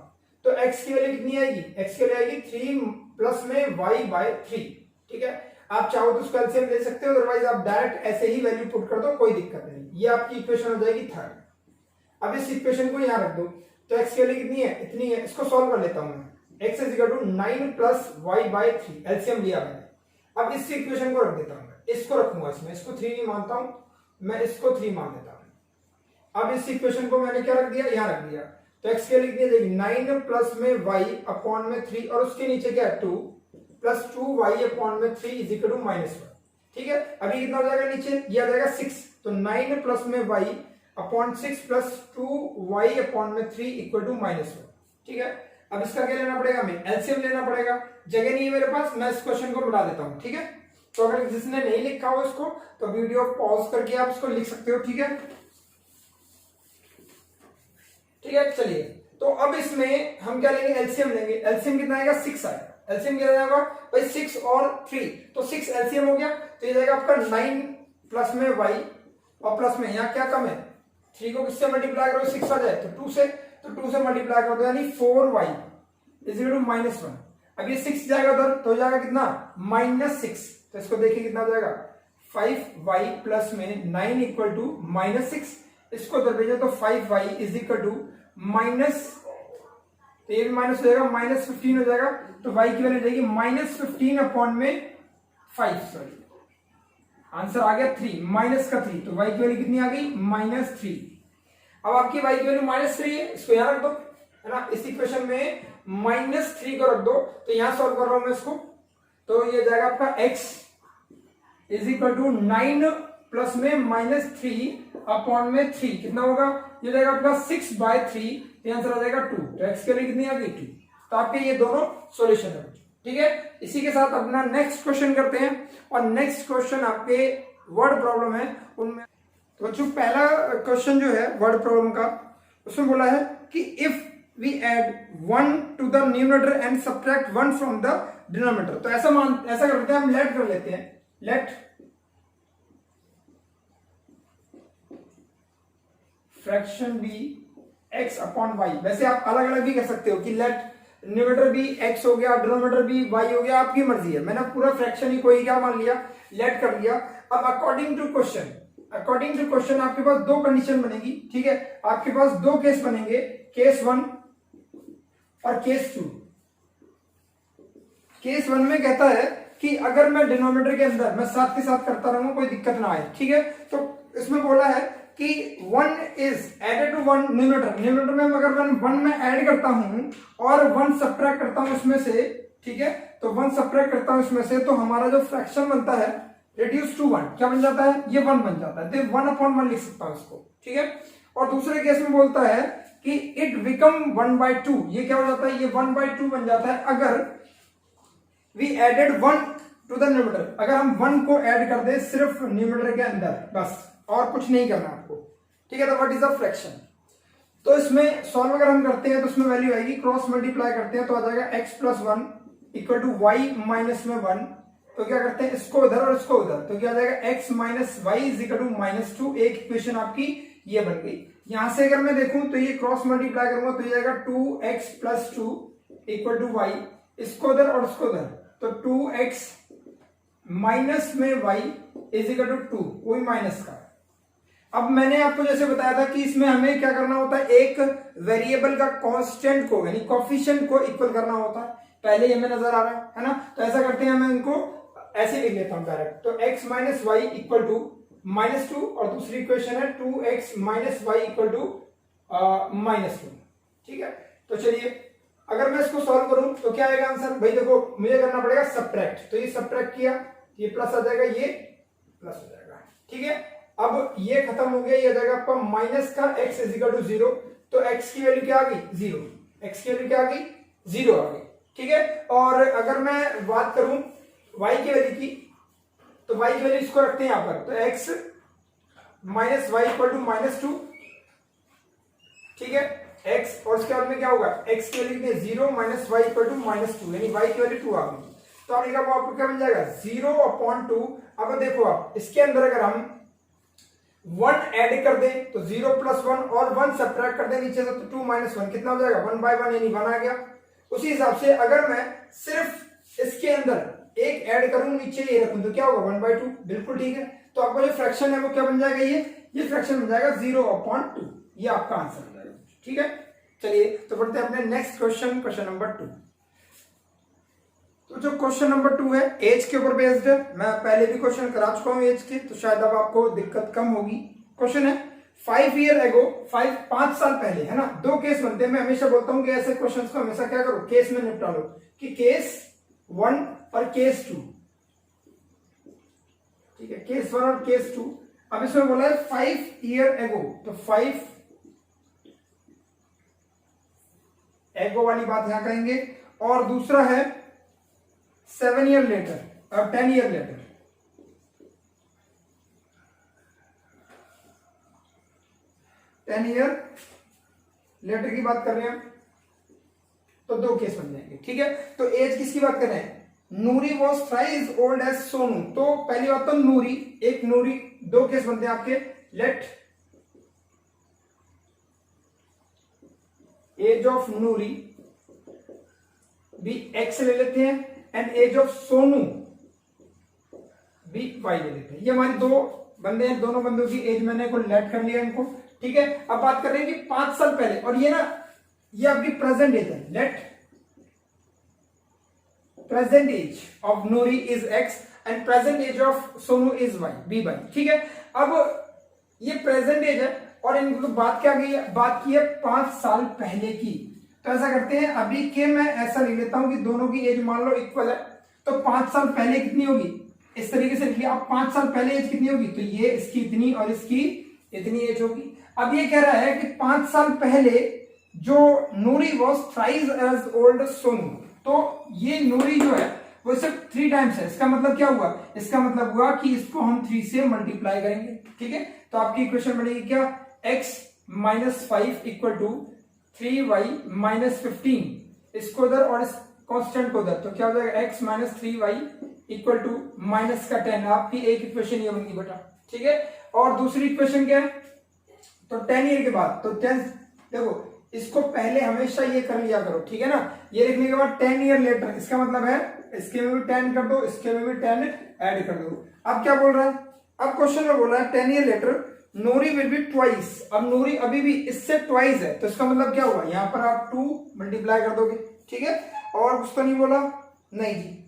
तो x की वैल्यू कितनी आएगी, x की वैल्यू आएगी 3 प्लस में y/3, ठीक है। आप चाहो तो उसका एलसीएम ले सकते हो, अदरवाइज आप डायरेक्ट ऐसे ही वैल्यू पुट कर दो, कोई दिक्कत नहीं। ये आपकी इक्वेशन हो जाएगी थर्ड। अब इस इक्वेशन को यहां रख दो, तो x की वैल्यू कितनी है, इतनी है, इसको सॉल्व कर लेता हूं मैं। x is equal to 9 plus y/3, LCM लिया मैंने। अब इस इक्वेशन को रख देता हूं, इसको रखूंगा इसमें, इसको 3 नहीं मानता हूं मैं, इसको 3 मान देता हूं। अब इस इक्वेशन को मैंने क्या रख दिया, यहां रख दिया, तो x के लिए कितनी 9 प्लस में y अपॉन में 3, और उसके नीचे क्या है 2 प्लस 2y अपॉन में 3 इज इक्वल टू -1, ठीक है। अभी कितना हो जाएगा नीचे, ये आ जाएगा 6, तो 9 प्लस में y upon 6 plus 2y upon में 3 इक्वल टू -1, ठीक है। अब इसका क्या लेना पड़ेगा, हमें एलसीएम लेना पड़ेगा, जगह नहीं है मेरे पास, मैं इस क्वेश्चन को बना देता हूं, ठीक है। तो अगर जिसने नहीं लिखा हो इसको, तो वीडियो पॉज करके आप इसको लिख सकते हो, ठीक है, ठीक है। चलिए तो अब इसमें हम क्या लेंगे, एलसीएम लेंगे। एलसीएम कितना आएगा 6 आएगा, एलसीएम क्या जाएगा भाई 6 और 3, तो 6 एलसीएम हो गया, तो ये जाएगा आपका 9 प्लस में y और प्लस में यहाँ क्या कम है 3 को किससे मल्टीप्लाई करो 6 आ जाए तो 2 से, तो 2 से मल्टीप्लाई कर दो, यानी 4y इज इक्वल टू -1। अब ये 6 जाएगा उधर तो हो जाएगा कितना -6, तो इसको देखिए कितना हो जाएगा 5y प्लस में 9 इक्वल टू -6, इसको उधर भेजो तो 5y is equal to minus, तो ये भी माइनस हो जाएगा, -15 हो जाएगा, तो y की वैल्यू हो जाएगी -15 अपॉन में 5, सॉरी आंसर आ गया 3, माइनस का 3, तो y की वैल्यू कितनी आ गई -3। अब आपकी y की वैल्यू -3 है, इसको यहां रख दो, है ना, इस इक्वेशन में -3 को रख दो, तो यहां सॉल्व कर रहा हूं मैं इसको, तो ये जाएगा आपका x is equal to 9 plus में -3 अपॉन में 3, कितना होगा, ये जाएगा आपका 6/3, तो आंसर आ जाएगा 2, तो x के लिए कितनी आ गई 2। तो आपके ये दोनों सॉल्यूशन है, ठीक है। इसी के साथ अपना नेक्स्ट क्वेश्चन करते हैं, और नेक्स्ट क्वेश्चन आपके वर्ड प्रॉब्लम है उनमें। तो जो पहला क्वेश्चन जो है वर्ड प्रॉब्लम का, उसमें बोला है कि if we add 1 to the numerator and subtract 1 from the denominator, तो ऐसा करते हैं, हम लेट कर लेते हैं, let fraction be x upon y. वैसे आप अलग अलग भी कर सकते हो कि लेट न्यूमरेटर भी x हो गया, डिनोमिनेटर भी y हो गया, आपकी मर्जी है। मैंने पूरा फ्रैक्शन ही कोई क्या मान लिया, लेट कर लिया। अब अकॉर्डिंग टू क्वेश्चन आपके पास दो कंडीशन बनेगी, ठीक है। आपके पास दो केस बनेंगे, केस 1 और केस 2। केस 1 में कहता है कि अगर मैं डिनोमिनेटर के अंदर मैं साथ के साथ करता रहूं, कोई दिक्कत ना आए, ठीक है। तो इसमें बोला है कि 1 इज एडेड टू 1 न्यूमरेटर में अगर मैं 1 में ऐड करता हूं और 1 सब्ट्रैक्ट करता हूं इसमें से, ठीक है, तो 1 सब्ट्रैक्ट करता हूं इसमें से, तो हमारा जो फ्रैक्शन बनता है रिड्यूस टू 1 क्या बन जाता है, ये 1 बन जाता है, तो 1/1 लिख सकता हूं इसको, ठीक है। और दूसरे केस में बोलता है कि इट बिकम 1/2, ये क्या हो जाता है, ये 1/2 बन जाता है अगर we added 1 to the numerator, अगर हम 1 को ऐड कर दे सिर्फ न्यूमरेटर के अंदर, बस और कुछ नहीं करना आपको, ठीक है। तो व्हाट इज अ फ्रैक्शन, तो इसमें सॉल्व अगर हम करते हैं तो इसमें वैल्यू आएगी, क्रॉस मल्टीप्लाई करते हैं तो आ जाएगा x plus 1 equal to y minus में 1, तो क्या करते हैं इसको उधर और इसको उधर, तो क्या आ जाएगा x minus y is equal to -2, एक इक्वेशन आपकी ये बन गई। यहां से अगर मैं देखूं तो ये क्रॉस मल्टीप्लाई करूंगा तो ये आएगा 2x plus 2 equal to Y, इसको उधर और इसको उधर, तो 2x माइनस में y इज इक्वल टू 2, वही माइनस का। अब मैंने आपको जैसे बताया था कि इसमें हमें क्या करना होता है, एक वेरिएबल का कांस्टेंट को यानी कोएफिशिएंट को इक्वल करना होता है, पहले ये हमें नजर आ रहा है ना। तो ऐसा करते हैं, मैं इनको ऐसे लिख लेता हूं डायरेक्ट, तो x minus y equal to -2 और दूसरी इक्वेशन है 2x minus y equal to -2, ठीक है। तो चलिए अगर मैं इसको सॉल्व करूं तो क्या आएगा आंसर, भाई देखो मुझे करना पड़ेगा सब्ट्रैक्ट, तो ये सब्ट्रैक्ट किया, ये प्लस आ जाएगा, ये प्लस हो जाएगा, ठीक है। अब ये खत्म हो गया, ये आ जाएगा आपका माइनस का x इज इक्वल टू 0, तो x की वैल्यू क्या आ गई 0, x की वैल्यू क्या आ गई 0 आ गई, ठीक है। और अगर मैं बात करूं y की वैल्यू की, तो y की वैल्यू इसको रखते हैं यहां पर, तो x minus y equal to -2, ठीक है। x और उसके बाद में क्या होगा, x की वैल्यू कितनी 0 माइनस वाई इक्वल टू -2, यानी y की वैल्यू 2 आ गई, तो आपको क्या बन जाएगा 0/2। अब देखो आप इसके अंदर अगर हम 1 ऐड कर दे तो 0 प्लस 1 और 1 सब्ट्रैक्ट कर दे नीचे से, तो 2 माइनस 1 कितना हो जाएगा 1/1, यानी 1 आ गया। उसी हिसाब से अगर मैं सिर्फ इसके अंदर एक ऐड करूं नीचे ये रखूं तो क्या होगा 1/2, बिल्कुल ठीक है। तो आपका जो फ्रैक्शन है वो क्या बन जाएगा, ये फ्रैक्शन बन जाएगा 0/2, ये आपका आंसर बन जाएगा, ठीक है। चलिए तो बढ़ते हैं अपने नेक्स्ट क्वेश्चन, क्वेश्चन नंबर 2। तो जो क्वेश्चन नंबर 2 है एज के ऊपर बेस्ड है, मैं पहले भी क्वेश्चन करा चुका हूं एज के, तो शायद अब आपको दिक्कत कम होगी। क्वेश्चन है 5 ईयर एगो, 5 साल पहले, है ना। दो केस बनते हैं, मैं हमेशा बोलता हूं कि ऐसे क्वेश्चंस को हमेशा क्या करो, केस में निपटा लो, कि केस 1 और केस 2, ठीक है, केस 1 और केस 2। अब इसमें बोला है 5 ईयर एगो, तो 5 एगो वाली बात यहां कहेंगे, और दूसरा है 7 ईयर लेटर और 10 ईयर लेटर, 10 ईयर लेटर की बात कर रहे हैं, तो दो केस बन जाएंगे, ठीक है। तो एज किसकी बात कर रहे हैं, Noori was thrice old as Sonu, तो पहली बात तो नूरी, एक नूरी, दो केस बनते हैं आपके, लेट एज ऑफ नूरी भी x ले लेते हैं, एंड एज ऑफ सोनू भी y ले लेते हैं। ये हमारी दो बंदे हैं, दोनों बंदों की एज मैंने को लेट कर लिया इनको, ठीक है। अब बात कर रहे हैं कि 5 साल पहले, और ये ना ये आपकी प्रेजेंट एज है, let present age of Noori is x and present age of Sonu is y, be y, ठीक है। अब ये प्रेजेंट एज है और इनको बात क्या की है, बात की है 5 साल पहले की। तो ऐसा करते हैं, अभी के मैं ऐसा लिख लेता हूं कि दोनों की एज मान लो इक्वल है, तो 5 साल पहले कितनी होगी, इस तरीके से लिख लिया। अब 5 साल पहले एज कितनी होगी, तो ये इसकी इतनी और इसकी इतनी एज होगी। अब ये कह रहा है कि 5 साल पहले जो Noori was thrice as old Sonu, तो ये नूरी जो है वो सिर्फ 3 टाइम्स है, इसका मतलब क्या हुआ, इसका मतलब हुआ कि इसको हम 3 से मल्टीप्लाई करेंगे, ठीक है। तो आपकी इक्वेशन बनेगी क्या, x minus 5 equal to 3y minus 15, इसको उधर और इस कांस्टेंट को उधर, तो क्या हो जाएगा x minus 3y equal to minus का 10, आपकी एक इक्वेशन ये बनेगी बेटा, ठीक है। और दूसरी इक्वेशन क्या है, तो 10 ईयर के बाद, तो 10 देखो इसको पहले हमेशा ये कर लिया करो, ठीक है ना। ये लिखने के बाद 10 ईयर लेटर, इसका मतलब है इसके में भी 10 कर दो, इसके में भी 10 ऐड कर दो। अब क्या बोल रहा है, अब क्वेश्चन में बोल रहा है 10 year later Noori will be twice. अब नूरी अभी भी इससे ट्वाइस है, तो इसका मतलब क्या हुआ, यहां पर आप 2 मल्टीप्लाई कर दोगे, ठीक है। और कुछ तो नहीं बोला, नहीं जी।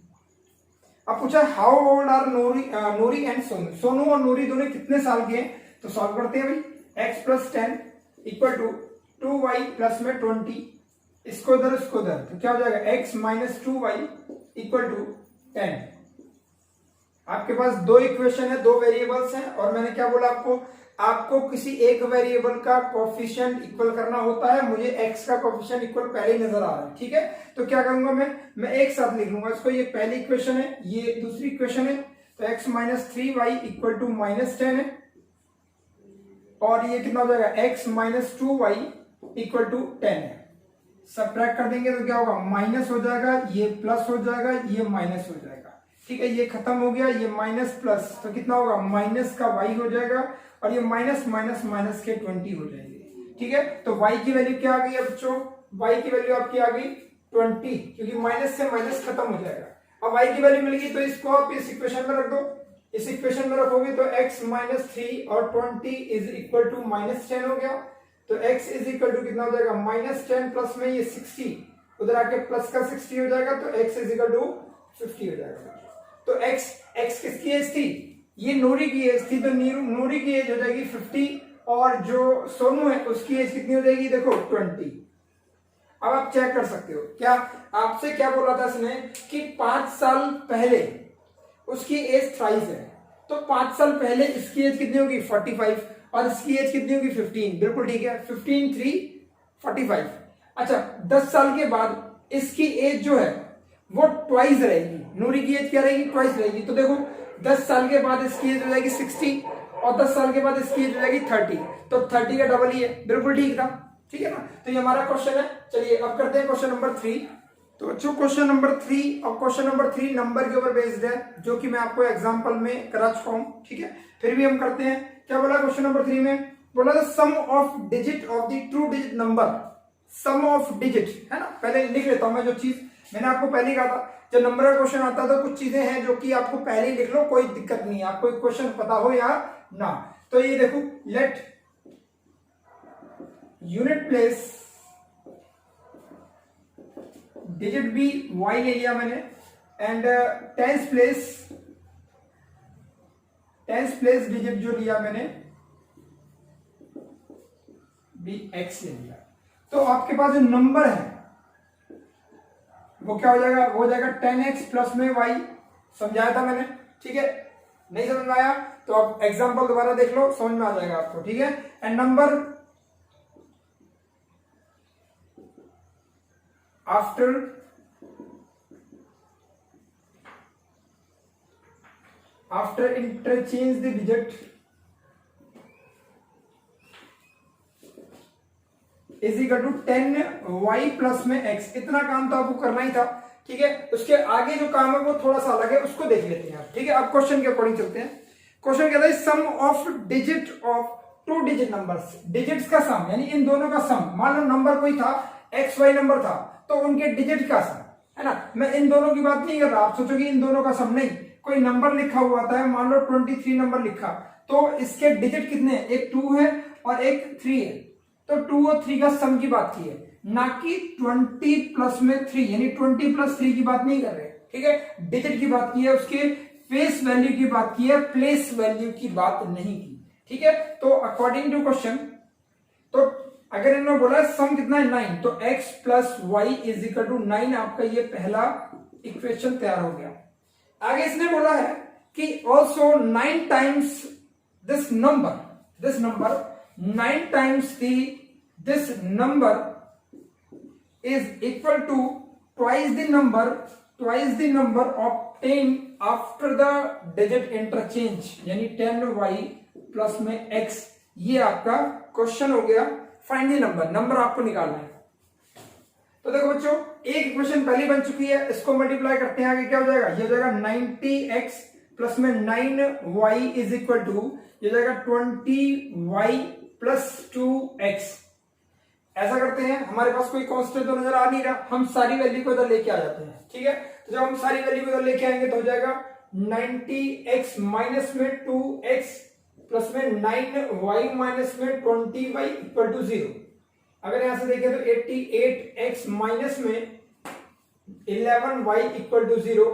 अब पूछा how old are Noori and Sonu, Sonu और नूरी दोनों कितने साल के हैं, तो सॉल्व करते हैं भाई। x plus 10 equal to 2y plus में 20, इसको इधर इसको इधर, तो क्या हो जाएगा x minus 2y equal to 10, आपके पास दो इक्वेशन है, दो वेरिएबल्स हैं, और मैंने क्या बोला आपको किसी एक वेरिएबल का कोफिशिएंट इक्वल करना होता है। मुझे x का कोफिशिएंट इक्वल पहले ही नजर आ रहा है, ठीक है। तो क्या करूंगा मैं एक साथ लिख लूंगा इसको। ये पहली इक्वेशन है, ये दूसरी इक्वेशन है। तो x minus 3y equal to minus 10 है, और ये कितना हो जाएगा, x minus 2y equal to 10 है। सबट्रैक्ट कर देंगे तो क्या होगा, माइनस हो जाएगा, ये प्लस हो जाएगा, ये माइनस हो जाएगा, ठीक है। ये खत्म हो गया, ये माइनस प्लस, तो कितना होगा, माइनस का y हो जाएगा, और ये माइनस माइनस माइनस के 20 हो जाएंगे, ठीक है। तो y की वैल्यू क्या आ गई है बच्चों, y की वैल्यू आपकी आ गई 20, क्योंकि माइनस से माइनस खत्म हो जाएगा। अब y की वैल्यू मिल गई, तो इसको आप इस इक्वेशन में रख दो। इस इक्वेशन में रखोगे तो x माइनस 3 और 20 इज इक्वल टू माइनस 10 हो गया। तो x इज इक्वल टू कितना हो जाएगा, माइनस 10 प्लस में ये 60, उधर आके प्लस का 60 हो जाएगा, तो x इज इक्वल टू 50 हो जाएगा। तो x किसकी एज थी, ये नूरी की एज थी, तो नूरी की एज हो जाएगी 50, और जो सोनू है उसकी एज कितनी हो जाएगी, देखो 20। अब आप चेक कर सकते हो, क्या आपसे क्या बोला था इसने कि 5 साल पहले उसकी एज 23 है, तो 5 साल पहले इसकी एज कितनी होगी 45, और इसकी एज कितनी होगी 15, बिल्कुल ठीक है, 15 3 45। अच्छा 10 साल के बाद इसकी एज जो है वो ट्वाइस रहेगी, नूरी की एज क्या रहेगी, ट्वाइस रहेगी। तो देखो 10 साल के बाद इसकी एज हो जाएगी 60, और 10 साल के बाद इसकी एज हो जाएगी 30, तो 30 का डबल ही है, बिल्कुल ठीक था, ठीक है ना। तो ये हमारा क्वेश्चन है। चलिए अब करते हैं क्वेश्चन नंबर 3। तो बच्चों क्वेश्चन नंबर 3, और क्वेश्चन नंबर 3 नंबर के ऊपर बेस्ड है, जो कि मैं आपको एग्जांपल में करा चुका हूं, ठीक है। फिर भी हम करते हैं। क्या बोला क्वेश्चन नंबर 3 में, बोला the sum of digit of the two digit number, sum of digit है ना। पहले लिख लेता हूं मैं, जो चीज मैंने आपको पहले ही कहा था, जब नंबर का क्वेश्चन आता है तो कुछ चीजें हैं जो कि आपको पहले ही लिख लो, कोई दिक्कत नहीं है, आपको क्वेश्चन पता हो या ना। तो ये देखो, लेट यूनिट प्लेस डिजिट भी y ले लिया मैंने, एंड टेंस प्लेस डिजिट जो लिया मैंने भी x ले लिया। तो आपके पास जो नंबर है वो क्या हो जाएगा, वो हो जाएगा 10x प्लस में y, समझाया था मैंने, ठीक है। नहीं समझ में आया तो आप एग्जांपल दोबारा देख लो, समझ में आ जाएगा आपको, ठीक है। And number after interchange the digit is equal to 10y plus में x। इतना काम तो आपको करना ही था, ठीक है। उसके आगे जो काम है वो थोड़ा सा अलग है, उसको देख लेते हैं, ठीक है। अब क्वेश्चन के अकॉर्डिंग चलते हैं। क्वेश्चन कहता है sum of digit of 2 digit numbers, digits का सम, यानी इन दोनों का सम। मान लो नंबर कोई था, xy नंबर था, तो उनके डिजिट का सम है ना। मैं इन दोनों की बात नहीं कर रहा, आप सोचोगे इन दोनों का सम, नहीं। कोई नंबर लिखा हुआ था, मान लो 23 नंबर लिखा, तो इसके डिजिट कितने हैं, एक 2 है और एक 3 है, तो 2 और 3 का सम की बात की है, ना कि 20 प्लस में 3, यानी 20 प्लस 3 की बात नहीं कर रहे, ठीक है। डिजिट की बात की है, उसके फेस वैल्यू की बात की है, प्लेस वैल्यू की बात नहीं की, ठीक है। तो अकॉर्डिंग टू क्वेश्चन, तो अगर इन्होंने बोला सम कितना है 9, तो x plus y is equal to 9, आपका ये पहला इक्वेशन तैयार हो गया। आगे इसने बोला है कि also 9 times this number 9 times this number is equal to twice the number obtain after the digit interchange, यानी 10y प्लस में x। ये आपका क्वेश्चन हो गया। फाइंड द नंबर आपको निकालना है। तो देखो बच्चों, एक इक्वेशन पहली बन चुकी है, इसको मल्टीप्लाई करते हैं, आगे क्या हो जाएगा, ये हो जाएगा 90x प्लस में 9y इज इक्वल टू, ये हो जाएगा 20y प्लस 2x। ऐसा करते हैं, हमारे पास कोई कांस्टेंट तो नजर आ नहीं रहा, हम सारी वैल्यू को इधर लेके आ जाते हैं, ठीक है। तो जब हम सारी वैल्यू को इधर लेके आएंगे तो हो जाएगा 90x माइनस में 2x प्लस में 9y माइनस में 20y इक्वल टू 0। अगर यहां से देखें तो 88x माइनस में 11y इक्वल टू 0,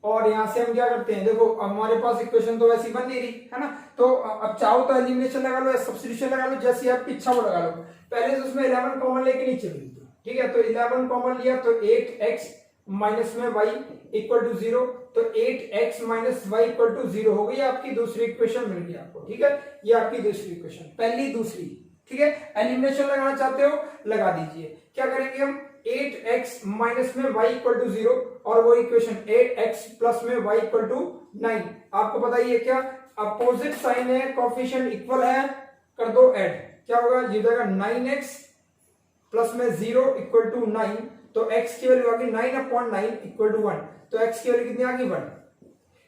और यहां से हम क्या करते हैं, देखो हमारे पास इक्वेशन तो वैसी बन नहीं रही है ना, तो अब चाहो तो एलिमिनेशन लगा लो या सब्स्टिट्यूशन लगा लो, जैसे आपकी इच्छा वो लगा लो। पहले तो उसमें 11 कॉमन लेके नीचे मिली थी, ठीक है। तो 11 कॉमन लिया तो 8x माइनस में y इक्वल टू 0, तो 8x minus y equal to 0 हो गई आपकी दूसरी इक्वेशन मिल गई आपको। ठीक है, ये आपकी दूसरी इक्वेशन, पहली दूसरी। ठीक है, एलिमिनेशन लगाना चाहते हो लगा दीजिए। क्या करेंगे हम, 8x माइनस में y इक्वल टू 0 और वो इक्वेशन 8x प्लस में y इक्वल टू 9। आपको पता ही है क्या, अपोजिट साइन है, कोफिशिएंट इक्वल है, कर दो ऐड, क्या होगा, ये जाएगा 9x प्लस में 0 इक्वल टू 9, तो x की वैल्यू आ गई 9/9 इक्वल टू 1, तो x की वैल्यू कितनी आ गई 1,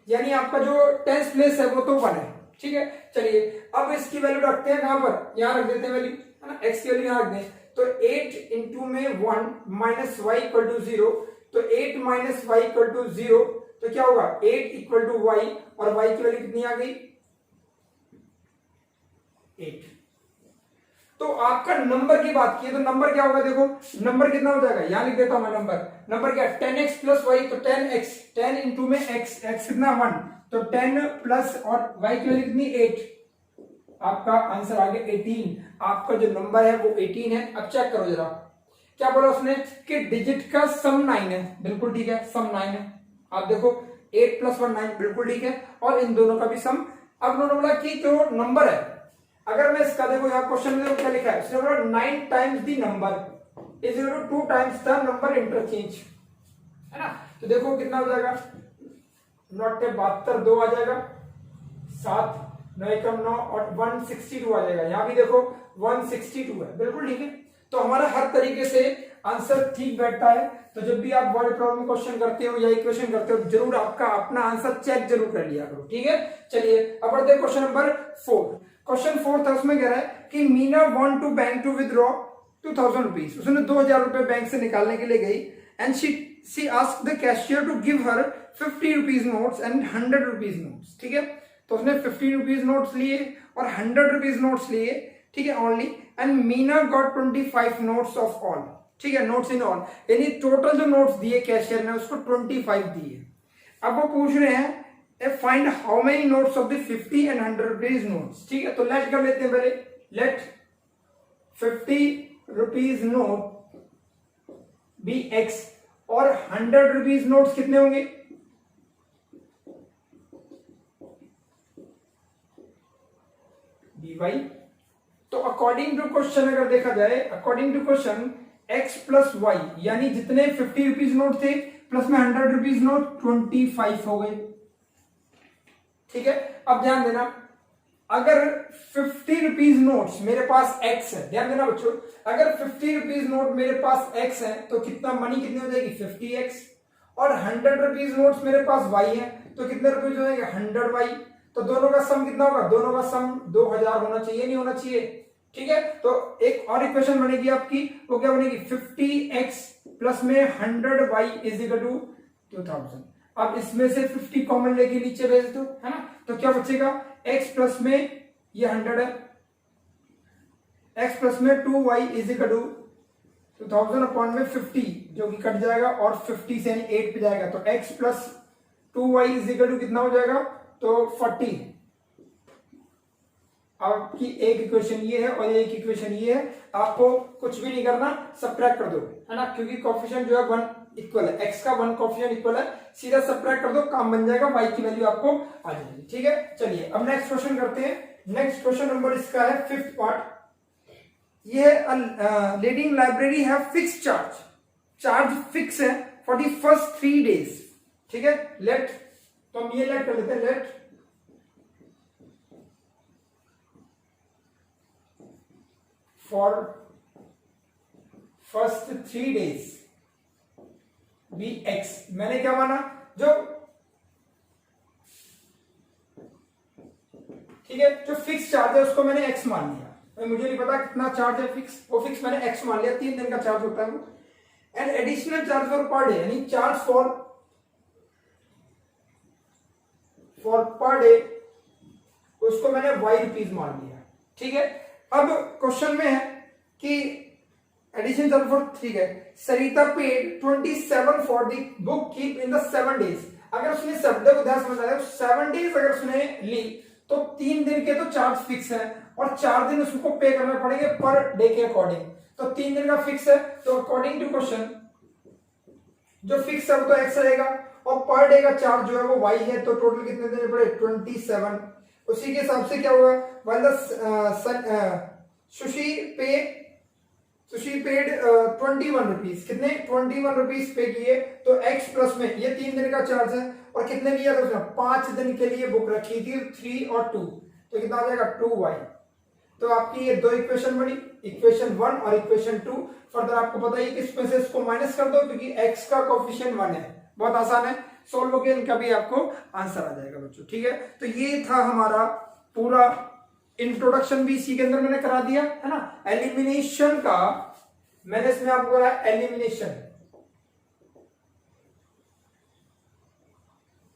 यानी आपका जो टेंस प्लेस है वो तो 1 है। ठीक है, चलिए अब इसकी वैल्यू रखते हैं कहां पर, यहां रख देते हैं वैल्यू, है ना, x की वैल्यू यहां रख दें, तो 8 इंटू में 1 माइनस वाई इक्वल टू 0, तो 8 माइनस वाई इक्वल टू 0, तो क्या होगा 8 इक्वल टू वाई, और y की वैल्यू कितनी आ गई 8। तो आपका नंबर की बात की है, तो नंबर क्या होगा, देखो नंबर कितना हो जाएगा, यहां लिख देता हूं मैं नंबर क्या 10x प्लस वाई, तो 10x, 10 इंटू में x कितना 1, तो 10 प्लस और y की वैल्यू कितनी 8, आपका आंसर आ गया 18। आपका जो नंबर है वो 18 है। अब चेक करो जरा, क्या बोला उसने कि डिजिट का सम 9 है, बिल्कुल ठीक है, सम 9 है। आप देखो 8 प्लस 1 9, बिल्कुल ठीक है, और इन दोनों का भी सम। अब उन्होंने बोला कि जो नंबर है, अगर मैं इसका देखो यहाँ क्वेश्चन में क्या लिखा है, उसने बोला 9 times the number is equal to 2 times the number interchange, है ना, तो देखो कितना हो जाएगा, नॉट के 72 2 आ जाएगा, 7 9 एकम 9 और 162 आ जाएगा, यहां भी देखो 162 है, बिल्कुल ठीक है। तो हमारा हर तरीके से आंसर ठीक बैठता है। तो जब भी आप वर्ड प्रॉब्लम क्वेश्चन करते हो या इक्वेशन करते हो, जरूर आपका अपना आंसर चेक जरूर कर लिया करो। ठीक है, चलिए अब बढ़ते हैं क्वेश्चन नंबर 4। क्वेश्चन 4 था, उसमें कह रहा है कि Meena want to bank to withdraw 2000 rupees, उसने 2000 रुपए बैंक से निकालने के लिए गई, and she asked the cashier to give her 50 rupees notes and 100 rupees notes. ठीक है, तो उसने 50 रुपीज नोट्स लिए और 100 रुपीज नोट्स लिए, ठीक है, only, and Meena got 25 notes of all. ठीक है, नोट्स इन ऑल, यानी टोटल जो नोट्स दिए कैशियर ने उसको 25 दिए। अब वो पूछ रहे हैं find how many notes of the 50 and 100 rupees notes. ठीक है, तो लेट कर लेते हैं पहले, let 50 rupees note be x और 100 रुपीज नोट्स कितने होंगे, बी वाई। तो अकॉर्डिंग टू क्वेश्चन अगर देखा जाए, according to question x plus y, यानी जितने 50 रुपीज नोट थे प्लस में 100 रुपीज नोट 25 हो गए। ठीक है, अब ध्यान देना, अगर 50 रुपीज नोट्स मेरे पास x है, ध्यान देना बच्चों, अगर 50 रुपीज नोट मेरे पास x है तो कितना मनी कितनी हो जाएगी 50x, और 100 रुपीज नोट्स मेरे पास y है तो कितने रुपीज हो जाएंगे 100y, तो दोनों का सम कितना होगा, दोनों का सम 2000 होना चाहिए, नहीं होना चाहिए। ठीक है, तो एक और इक्वेशन बनेगी आपकी, वो क्या बनेगी 50x प्लस में 100y इज इक्वल टू 2000। अब इसमें से 50 कॉमन लेके नीचे भेज दो, है ना, तो क्या बचेगा x प्लस में ये 100 है, x प्लस में 2y is equal to 2000 upon में 50 जो कि कट जाएगा और 50 से 8 पे जाएगा, तो x plus 2y is equal to कितना हो जाएगा, तो 40। आपकी एक इक्वेशन ये है और एक इक्वेशन ये है, आपको कुछ भी नहीं करना, सबट्रैक्ट कर दो, है ना, क्योंकि कोएफिशिएंट जो है 1 इक्वल है, x का 1 कोएफिशिएंट इक्वल है, सीधा सबट्रैक्ट कर दो, काम बन जाएगा, y की वैल्यू आपको आ जाएगी। ठीक है, चलिए अब नेक्स्ट क्वेश्चन करते हैं। नेक्स्ट क्वेश्चन नंबर इसका है 5th पार्ट। ये लीडिंग लाइब्रेरी है फिक्स चार्ज फिक्स है फॉर द फर्स्ट 3 डेज। ठीक है, लेट, तो हम ये लेट कर लेते हैं, let for first 3 days be x. मैंने क्या माना, जो ठीक है, जो फिक्स चार्ज है उसको मैंने एक्स मान लिया, मुझे नहीं पता कितना चार्ज है फिक्स, वो फिक्स मैंने एक्स मान लिया, 3 दिन का चार्ज होता है वो, and additional charge for per day, यानी चार्ज फॉर पर डे उसको मैंने वाई रुपीज मान लिया। ठीक है, अब क्वेश्चन में है कि एडिशन चार्ज फॉर, ठीक है, Sarita paid 27 for the book keep in the 7 days. अगर उसने शब्द को ध्यान समझ आया, 7 डेज अगर उसने ली तो 3 दिन के तो चार्ज फिक्स है और 4 दिन उसको पे करना पड़ेंगे पर डे के अकॉर्डिंग, तो 3 दिन का फिक्स है, तो अकॉर्डिंग टू क्वेश्चन जो फिक्स है वो तो एक्स रहेगा, और पर डे का चार्ज जो है वो y है, तो टोटल कितने देने पड़े 27। उसी के हिसाब से क्या होगा, सुशी पेड 21 रुपीज, कितने 21 रुपीज पे किए, तो x प्लस में ये 3 दिन का चार्ज है, और कितने लिया था उसने 5 दिन के लिए बुक रखी थी, 3 और 2, तो कितना आ जाएगा 2y। तो आपकी ये दो इक्वेशन बनी, इक्वेशन 1 और इक्वेशन 2। फर्दर आपको पता है कि इसमें से इसको माइनस कर दो क्योंकि x का कोफिशिएंट 1 है, बहुत आसान है, सोल्व होके इनका भी आपको आंसर आ जाएगा बच्चों, ठीक है। तो ये था हमारा पूरा इंट्रोडक्शन, भी इसी के अंदर मैंने करा दिया है ना। एलिमिनेशन का मैंने इसमें आपको कराया,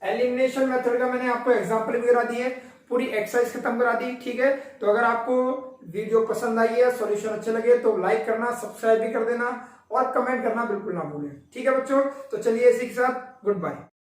एलिमिनेशन मेथड का मैंने आपको एग्जांपल भी करा दिए, पूरी एक्सरसाइज खत्म करा दी, ठीक है। तो अगर आपको वीडियो पसंद आई है, सॉल्यूशन अच्छे लगे तो लाइक करना, सब्सक्राइब भी कर देना और कमेंट करना बिल्कुल ना भूलें, ठीक है बच्चों। तो चलिए इसी के साथ गुड बाय।